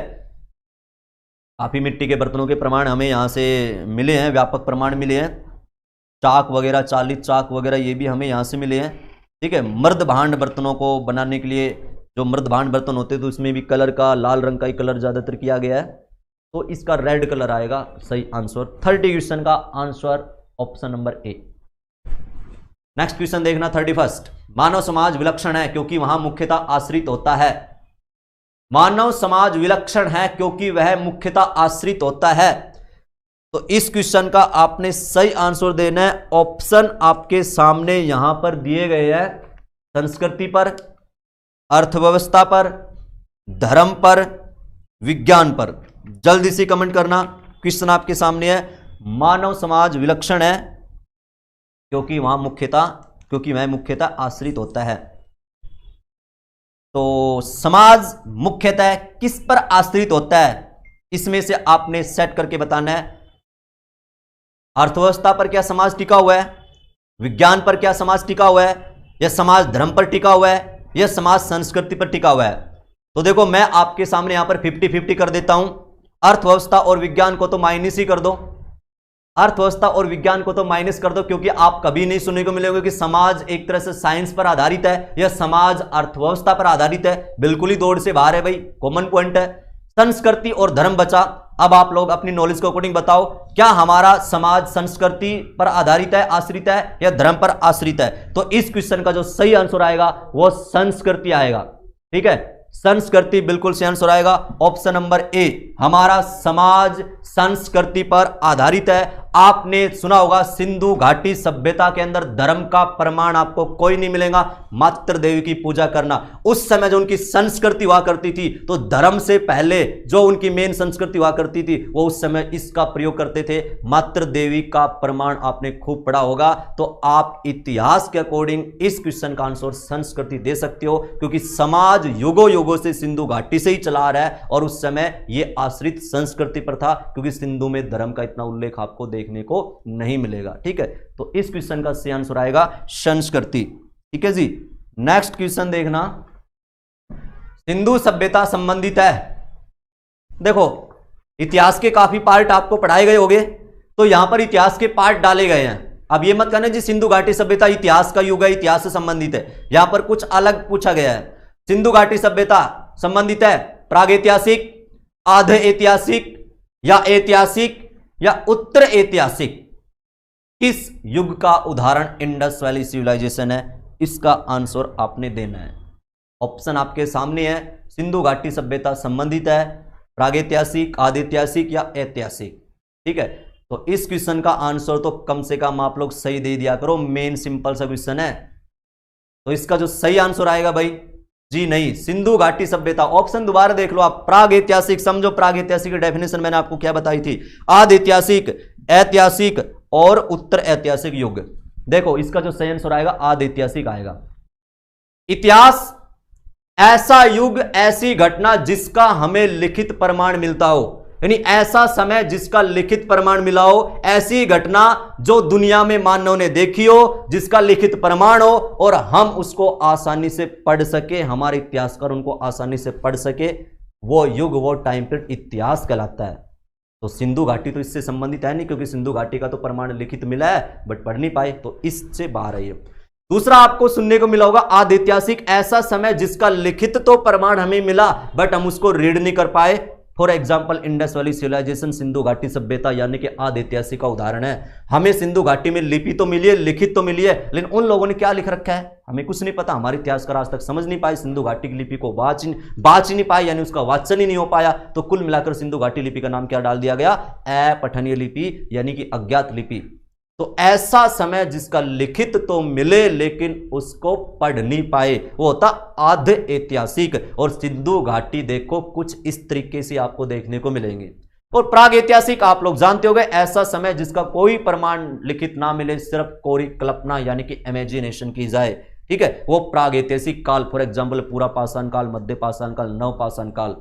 काफी मिट्टी के बर्तनों के प्रमाण हमें यहां से मिले हैं, व्यापक प्रमाण मिले हैं। चाक वगैरह, 40 चाक वगैरह, ये भी हमें यहां से मिले हैं। ठीक है, मर्द भांड बर्तनों को बनाने के लिए जो मर्द भांड बर्तन होते हैं, तो उसमें भी कलर का, लाल रंग का ही कलर ज्यादातर किया गया है, तो इसका रेड कलर आएगा सही आंसर। 30 क्वेश्चन का answer option number A. Next question देखना 31, मानव समाज विलक्षण है क्योंकि वहां मुख्यतः आश्रित होता है। मानव समाज विलक्षण है क्योंकि वह मुख्यतः आश्रित होता है। तो इस क्वेश्चन का आपने सही आंसर देना है। ऑप्शन आपके सामने यहां पर दिए गए हैं, संस्कृति पर, अर्थव्यवस्था पर, धर्म पर, विज्ञान पर। जल्दी से कमेंट करना। क्वेश्चन आपके सामने है, मानव समाज विलक्षण है क्योंकि वह मुख्यतः आश्रित होता है। तो समाज मुख्यतः किस पर आश्रित होता है, इसमें से आपने सेट करके बताना है। अर्थव्यवस्था पर क्या समाज टिका हुआ है, विज्ञान पर क्या समाज टिका हुआ है, या समाज धर्म पर टिका हुआ है, या समाज संस्कृति पर टिका हुआ है। तो देखो मैं आपके सामने यहां पर 50-50 कर देता हूं। अर्थव्यवस्था और विज्ञान को तो माइनस ही कर दो, अर्थव्यवस्था और विज्ञान को तो माइनस कर दो, क्योंकि आप कभी नहीं सुनने को मिलेंगे कि समाज एक तरह से साइंस पर आधारित है या समाज अर्थव्यवस्था पर आधारित है। बिल्कुल ही दौड़ से बाहर है भाई, कॉमन पॉइंट है। संस्कृति और धर्म बचा। अब आप लोग अपनी नॉलेज के अकॉर्डिंग बताओ, क्या हमारा समाज संस्कृति पर आधारित है, आश्रित है, या धर्म पर आश्रित है? तो इस क्वेश्चन का जो सही आंसर आएगा वो संस्कृति आएगा। ठीक है, संस्कृति बिल्कुल सही आंसर आएगा। ऑप्शन नंबर ए, हमारा समाज संस्कृति पर आधारित है। आपने सुना होगा सिंधु घाटी सभ्यता के अंदर धर्म का प्रमाण आपको कोई नहीं मिलेगा, मातृ देवी की पूजा करना। उस समय जो उनकी संस्कृति हुआ करती थी, तो धर्म से पहले जो उनकी मेन संस्कृति हुआ करती थी, वो उस समय इसका प्रयोग करते थे। मातृ देवी का प्रमाण आपने खूब पढ़ा होगा। तो आप इतिहास के अकॉर्डिंग इस क्वेश्चन का आंसर संस्कृति दे सकते हो, क्योंकि समाज युगों युगों से सिंधु घाटी से ही चला आ रहा है और उस समय यह आश्रित संस्कृति पर था, क्योंकि सिंधु में धर्म का इतना उल्लेख आपको देखने को नहीं मिलेगा। ठीक है, तो इस क्वेश्चन का सही आंसर आएगा संस्कृति। ठीक है जी, नेक्स्ट क्वेश्चन देखना, सिंधु सभ्यता संबंधित है। देखो इतिहास के काफी पार्ट आपको पढ़ाए गए होंगे, तो यहां पर इतिहास के पार्ट डाले गए हैं। अब ये मत कहना जी सिंधु घाटी सभ्यता इतिहास का युग है, इतिहास से संबंधित है। यहां पर कुछ अलग पूछा गया है। सिंधु घाटी सभ्यता संबंधित है प्रागैतिहासिक, आध ऐतिहासिक, या ऐतिहासिक, या उत्तर ऐतिहासिक। किस युग का उदाहरण इंडस वैली सिविलाइजेशन है? इसका आंसर आपने देना है। ऑप्शन आपके सामने है, सिंधु घाटी सभ्यता संबंधित है, प्रागैतिहासिक, आदिऐतिहासिक, या ऐतिहासिक। ठीक है, तो इस क्वेश्चन का आंसर तो कम से कम आप लोग सही दे दिया करो, मेन सिंपल सा क्वेश्चन है। तो इसका जो सही आंसर आएगा भाई, जी नहीं, सिंधु घाटी सभ्यता। ऑप्शन दोबारा देख लो आप, प्राग ऐतिहासिक, समझो प्राग ऐतिहासिक की डेफिनेशन मैंने आपको क्या बताई थी, आदि ऐतिहासिक, ऐतिहासिक और उत्तर ऐतिहासिक युग। देखो इसका जो सही आंसर आएगा आदि ऐतिहासिक आएगा। इतिहास ऐसा युग, ऐसी घटना जिसका हमें लिखित प्रमाण मिलता हो, यानी ऐसा समय जिसका लिखित प्रमाण मिला हो, ऐसी घटना जो दुनिया में मानव ने देखी हो, जिसका लिखित प्रमाण हो और हम उसको आसानी से पढ़ सके, हमारे इतिहासकार उनको आसानी से पढ़ सके, वो युग, वो टाइम पीरियड इतिहास कहलाता है। तो सिंधु घाटी तो इससे संबंधित है नहीं, क्योंकि सिंधु घाटी का तो प्रमाण लिखित मिला है बट पढ़ नहीं पाए, तो इससे बाहर है ये। दूसरा आपको सुनने को मिला होगा आदि ऐतिहासिक, ऐसा समय जिसका लिखित तो प्रमाण हमें मिला बट हम उसको रीड नहीं कर पाए। For example Indus valley civilisation Sindhu घाटी सभ्यता यानी कि आदि ऐतिहासिक का उदाहरण है। हमें सिंधु घाटी में लिपि तो मिली है, लिखित तो मिली है, लेकिन उन लोगों ने क्या लिख रखा है हमें कुछ नहीं पता। हमारे इतिहासकार आज तक समझ नहीं पाए, सिंधु घाटी की लिपि को बाच ही नहीं पाए, यानी उसका वाचन ही नहीं हो पाया। तो कुल मिलाकर सिंधु घाटी लिपि का नाम क्या डाल दिया गया, अपठनीय लिपि, यानी कि अज्ञात लिपि। तो ऐसा समय जिसका लिखित तो मिले लेकिन उसको पढ़ नहीं पाए, वो होता आध ऐतिहासिक। और सिंधु घाटी देखो कुछ इस तरीके से आपको देखने को मिलेंगे। और प्राग ऐतिहासिक आप लोग जानते होंगे, ऐसा समय जिसका कोई प्रमाण लिखित ना मिले, सिर्फ कोरी कल्पना यानी कि इमेजिनेशन की जाए। ठीक है, वो प्राग ऐतिहासिक काल, फॉर एग्जाम्पल पूरा पाषाण काल, मध्य पाषाण काल, नव पाषाण काल।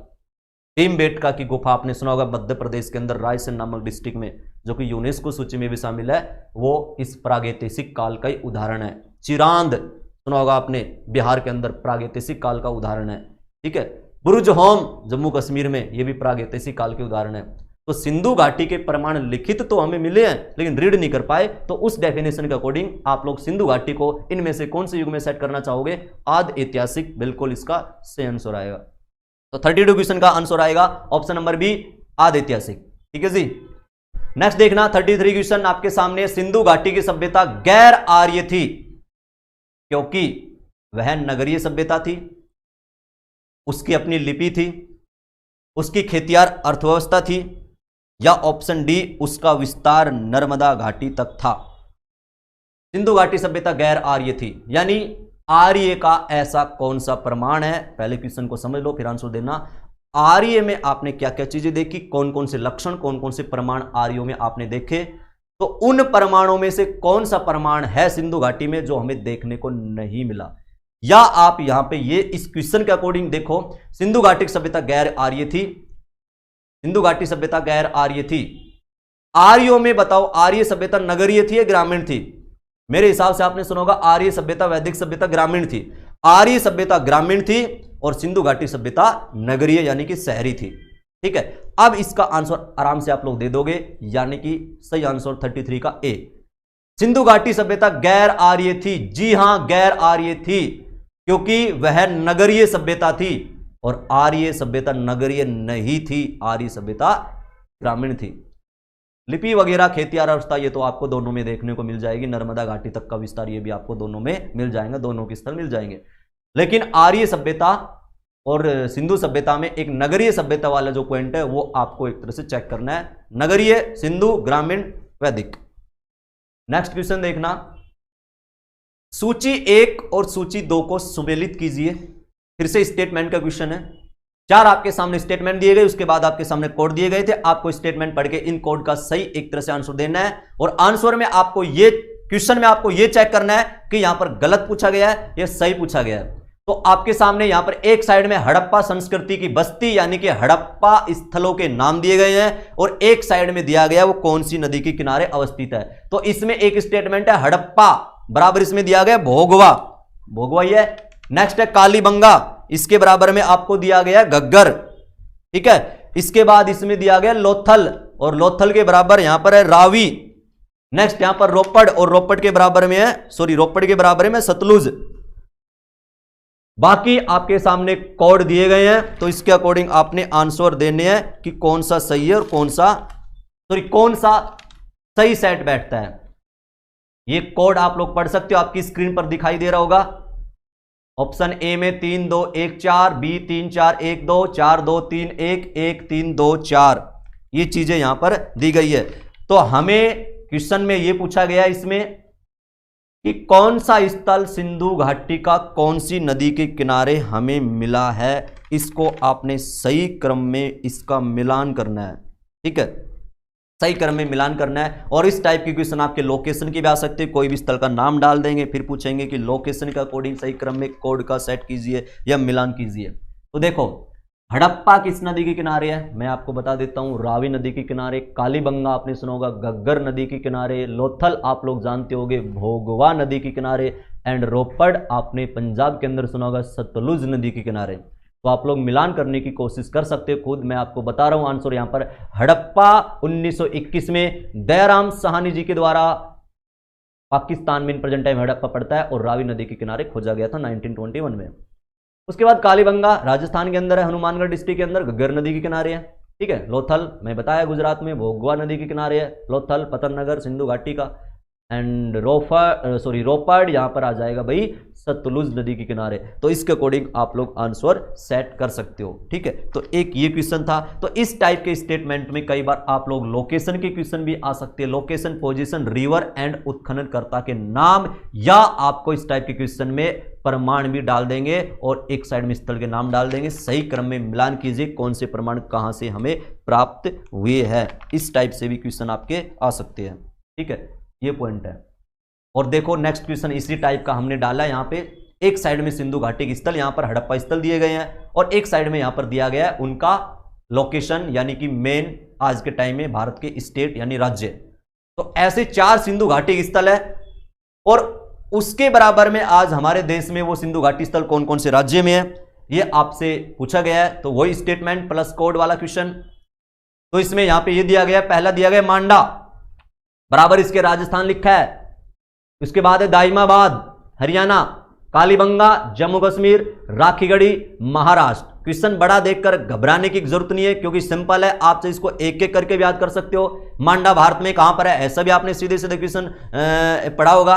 भीमबेटका की गुफा आपने सुना होगा मध्य प्रदेश के अंदर रायसेन नामक डिस्ट्रिक्ट में, जो कि यूनेस्को सूची में भी शामिल है, वो इस प्रागैतिहासिक काल का ही उदाहरण है। चिरांद सुना होगा आपने, बिहार के अंदर प्रागैतिहासिक काल का उदाहरण है। ठीक है, बुर्ज होम जम्मू कश्मीर में, ये भी प्रागैतिहासिक काल के उदाहरण है। तो सिंधु घाटी के प्रमाण लिखित तो हमें मिले हैं लेकिन रीड नहीं कर पाए, तो उस डेफिनेशन के अकॉर्डिंग आप लोग सिंधु घाटी को इनमें से कौन से युग में सेट करना चाहोगे, आदि ऐतिहासिक बिल्कुल इसका सही आंसर आएगा। तो 32 क्वेश्चन का आंसर आएगा ऑप्शन नंबर बी, आदि ऐतिहासिक। ठीक है जी, नेक्स्ट देखना 33 क्वेश्चन आपके सामने। सिंधु घाटी की सभ्यता गैर आर्य थी क्योंकि वह नगरीय सभ्यता थी, उसकी अपनी लिपि थी, उसकी खेतियार अर्थव्यवस्था थी, या ऑप्शन डी उसका विस्तार नर्मदा घाटी तक था। सिंधु घाटी सभ्यता गैर आर्य थी, यानी आर्य का ऐसा कौन सा प्रमाण है, पहले क्वेश्चन को समझ लो फिर आंसर देना। आर्य में आपने क्या क्या चीजें देखी, कौन कौन से लक्षण, कौन कौन से प्रमाण आर्यों में आपने देखे, तो उन प्रमाणों में से कौन सा प्रमाण है सिंधु घाटी में जो हमें देखने को नहीं मिला। या आप यहां पे ये इस क्वेश्चन के अकॉर्डिंग देखो, सिंधु घाटी सभ्यता गैर आर्य थी, सिंधु घाटी सभ्यता गैर आर्य थी। आर्यों में बताओ, आर्य सभ्यता नगरीय थी या ग्रामीण थी? मेरे हिसाब से आपने सुना होगा आर्य सभ्यता, वैदिक सभ्यता ग्रामीण थी। आर्य सभ्यता ग्रामीण थी और सिंधु घाटी सभ्यता नगरीय यानी कि शहरी थी। ठीक है, अब इसका आंसर आराम से आप लोग दे दोगे, यानी कि सही आंसर 33 का ए। सिंधु घाटी सभ्यता गैर आर्य थी। जी हां, गैर आर्य थी, क्योंकि वह नगरीय सभ्यता थी और आर्य सभ्यता नगरीय नहीं थी, आर्य सभ्यता ग्रामीण थी। लिपि वगैरह, खेती अर्थव्यवस्था, ये तो आपको दोनों में देखने को मिल जाएगी। नर्मदा घाटी तक का विस्तार ये भी आपको दोनों में मिल जाएगा, दोनों के स्थल मिल जाएंगे। लेकिन आर्य सभ्यता और सिंधु सभ्यता में एक नगरीय सभ्यता वाला जो पॉइंट है वो आपको एक तरह से चेक करना है, नगरीय, सिंधु, ग्रामीण, वैदिक। नेक्स्ट क्वेश्चन देखना, सूची 1 और सूची 2 को सुमेलित कीजिए। फिर से स्टेटमेंट का क्वेश्चन है। 4 आपके सामने स्टेटमेंट दिए गए, उसके बाद आपके सामने कोड दिए गए थे। आपको स्टेटमेंट पढ़ के इन कोड का सही एक तरह से आंसर देना है, और आंसर में आपको ये क्वेश्चन में आपको ये चेक करना है कि यहां पर गलत पूछा गया है या सही पूछा गया है। तो आपके सामने यहां पर एक साइड में हड़प्पा संस्कृति की बस्ती यानी कि हड़प्पा स्थलों के नाम दिए गए हैं, और एक साइड में दिया गया वो कौन सी नदी के किनारे अवस्थित है। तो इसमें एक स्टेटमेंट है हड़प्पा, बराबर इसमें दिया गया भोगवा, भोगवा ही है। नेक्स्ट है कालीबंगा, इसके बराबर में आपको दिया गया घग्गर, ठीक है। इसके बाद इसमें दिया गया लोथल, और लोथल के बराबर यहां पर है रावी। नेक्स्ट यहां पर रोपड़, और रोपड़ के बराबर में है, सॉरी रोपड़ के बराबर में सतलुज। बाकी आपके सामने कोड दिए गए हैं, तो इसके अकॉर्डिंग आपने आंसर देने हैं कि कौन सा सही है और कौन सा सही सेट बैठता है। ये कोड आप लोग पढ़ सकते हो, आपकी स्क्रीन पर दिखाई दे रहा होगा। ऑप्शन ए में 3 2 1 4, बी 3 4 1 2, 4 2 3 1 1 3 2 4, ये चीजें यहां पर दी गई है। तो हमें क्वेश्चन में यह पूछा गया इसमें कि कौन सा स्थल सिंधु घाटी का कौन सी नदी के किनारे हमें मिला है। इसको आपने सही क्रम में इसका मिलान करना है, ठीक है, सही क्रम में मिलान करना है। और इस टाइप की क्वेश्चन आपके लोकेशन की भी आ सकते हैं, कोई भी स्थल का नाम डाल देंगे, फिर पूछेंगे कि लोकेशन के अकॉर्डिंग सही क्रम में कोड का सेट कीजिए या मिलान कीजिए। तो देखो, हड़प्पा किस नदी के किनारे है, मैं आपको बता देता हूं, रावी नदी के किनारे। कालीबंगा आपने सुना होगा घग्गर नदी के किनारे। लोथल आप लोग जानते होंगे भोगवा नदी के किनारे। एंड रोपड़ आपने पंजाब के अंदर सुना होगा सतलुज नदी के किनारे। तो आप लोग मिलान करने की कोशिश कर सकते हो खुद, मैं आपको बता रहा हूं आंसर यहां पर हड़प्पा 1921 में दयाराम साहनी जी के द्वारा पाकिस्तान में इन प्रेजेंट टाइम हड़प्पा पड़ता है, और रावी नदी के किनारे खोजा गया था 1921 में। उसके बाद कालीबंगा राजस्थान के अंदर है, हनुमानगढ़ डिस्ट्रिक्ट के अंदर, घग्गर नदी के किनारे है, ठीक है। लोथल मैं बताया गुजरात में, भोगवा नदी के किनारे है लोथल, पतन नगर सिंधु घाटी का। एंड रोपड़ यहां पर आ जाएगा भाई सतलुज नदी के किनारे। तो इसके अकॉर्डिंग आप लोग आंसर सेट कर सकते हो, ठीक है। तो एक ये क्वेश्चन था। तो इस टाइप के स्टेटमेंट में कई बार आप लोग लोकेशन के क्वेश्चन भी आ सकते हैं, लोकेशन, पोजीशन, रिवर एंड उत्खननकर्ता के नाम, या आपको इस टाइप के क्वेश्चन में प्रमाण भी डाल देंगे और एक साइड में स्थल के नाम डाल देंगे। सही क्रम में मिलान कीजिए कौन से प्रमाण कहां से हमें प्राप्त हुए हैं। इस टाइप से भी क्वेश्चन आपके आ सकते हैं, ठीक है, ये पॉइंट है। और देखो नेक्स्ट क्वेश्चन इसी टाइप का हमने डाला है। यहां पे एक साइड में सिंधु घाटी के स्थल, यहां पर हड़प्पा स्थल दिए गए हैं, और एक साइड में यहां पर दिया गया है उनका लोकेशन, यानी कि मेन आज के टाइम में भारत के स्टेट यानी राज्य। तो ऐसे 4 सिंधु घाटी स्थल है, और उसके बराबर में आज हमारे देश में वो सिंधु घाटी स्थल कौन कौन से राज्य में है ये आपसे पूछा गया है। तो वही स्टेटमेंट प्लस कोड वाला क्वेश्चन। तो इसमें यहां पे ये दिया गया, पहला दिया गया मांडा, बराबर इसके राजस्थान लिखा है। उसके बाद है दाइमाबाद हरियाणा, कालीबंगा जम्मू कश्मीर, राखीगढ़ी महाराष्ट्र। क्वेश्चन बड़ा देखकर घबराने की जरूरत नहीं है, क्योंकि सिंपल है, आपसे इसको एक एक करके भी याद कर सकते हो। मांडा भारत में कहां पर है ऐसा भी आपने सीधे सीधे क्वेश्चन पढ़ा होगा,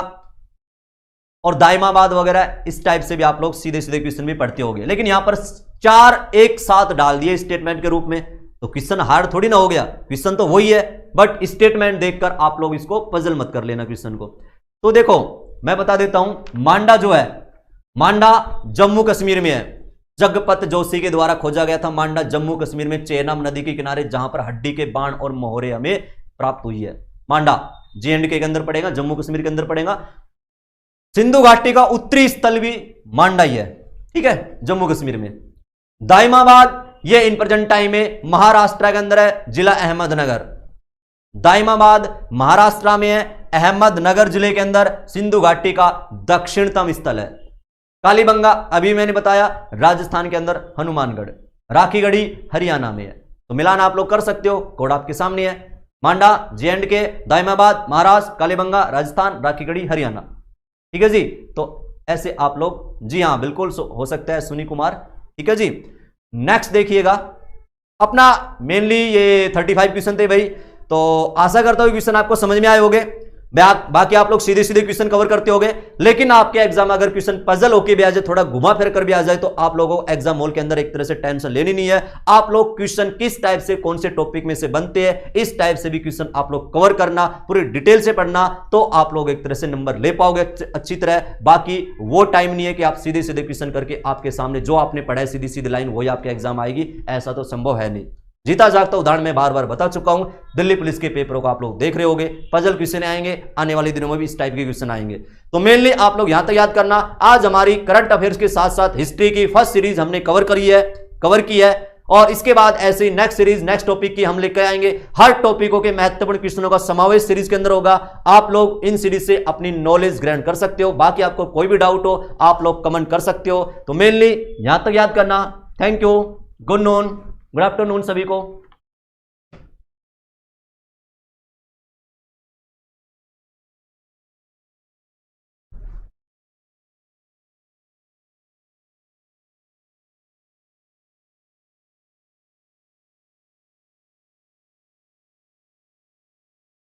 और दाइमाबाद वगैरह इस टाइप से भी आप लोग सीधे सीधे क्वेश्चन भी पढ़ते होंगे। लेकिन यहां पर 4 एक साथ डाल दिए स्टेटमेंट के रूप में, तो क्वेश्चन हार्ड थोड़ी ना हो गया, क्वेश्चन तो वही है, बट स्टेटमेंट देखकर आप लोग इसको पजल मत कर लेना क्वेश्चन को। तो देखो मैं बता देता हूं, मांडा जो है, मांडा जम्मू कश्मीर में है। जगपत जोशी के द्वारा खोजा गया था मांडा जम्मू कश्मीर में, चेनाब नदी के किनारे, जहां पर हड्डी के बाण और मोहरे हमें प्राप्त हुई है। मांडा J&K के अंदर पड़ेगा, जम्मू कश्मीर के अंदर पड़ेगा। सिंधु घाटी का उत्तरी स्थल भी मांडा ही है, ठीक है, जम्मू कश्मीर में। दाइमाबाद ये इन प्रेजेंट टाइम में महाराष्ट्र के अंदर है, जिला अहमदनगर। दाइमाबाद महाराष्ट्र में है, अहमदनगर जिले के अंदर, सिंधु घाटी का दक्षिणतम स्थल है। कालीबंगा अभी मैंने बताया राजस्थान के अंदर, हनुमानगढ़। राखीगढ़ी हरियाणा में है। तो मिलान आप लोग कर सकते हो, कोड आपके सामने है। मांडा J&K, दाइमाबाद महाराष्ट्र, कालीबंगा राजस्थान, राखीगढ़ी हरियाणा। ठीक है जी, तो ऐसे आप लोग, जी हाँ बिल्कुल हो सकता है सुनी कुमार। ठीक है जी, नेक्स्ट देखिएगा अपना मेनली ये 35 क्वेश्चन थे भाई, तो आशा करता हूं क्वेश्चन आपको समझ में आए होंगे। बाकी आप लोग सीधे सीधे क्वेश्चन कवर करते होंगे, लेकिन आपके एग्जाम अगर क्वेश्चन पजल होके भी आ जाए, थोड़ा घुमा फिर कर भी आ जाए, तो आप लोगों को एग्जाम हॉल के अंदर एक तरह से टेंशन लेनी नहीं है। आप लोग क्वेश्चन किस टाइप से, कौन से टॉपिक में से बनते हैं, इस टाइप से भी क्वेश्चन आप लोग कवर करना, पूरी डिटेल से पढ़ना, तो आप लोग एक तरह से नंबर ले पाओगे अच्छी तरह। बाकी वो टाइम नहीं है कि आप सीधे सीधे क्वेश्चन करके आपके सामने जो आपने पढ़ा है सीधी सीधी लाइन वही आपके एग्जाम आएगी, ऐसा तो संभव है नहीं। जीता जागता उदाहरण मैं बार बार बता चुका हूं। दिल्ली पुलिस के पेपरों को आप लोग देख रहे होंगे, पजल क्वेश्चन आएंगे, आने वाले दिनों में भी इस टाइप के क्वेश्चन आएंगे। तो मेनली आप लोग यहां तक याद करना, आज हमारी करंट अफेयर्स के साथ साथ हिस्ट्री की फर्स्ट सीरीज हमने कवर की है, और इसके बाद ऐसे ही नेक्स्ट सीरीज, नेक्स्ट टॉपिक की हम लेकर आएंगे। हर टॉपिकों के महत्वपूर्ण क्वेश्चनों का समावेश सीरीज के अंदर होगा। आप लोग इन सीरीज से अपनी नॉलेज ग्रहण कर सकते हो। बाकी आपको कोई भी डाउट हो आप लोग कमेंट कर सकते हो। तो मेनली यहां तक याद करना। थैंक यू, गुड आफ्टरनून सभी को।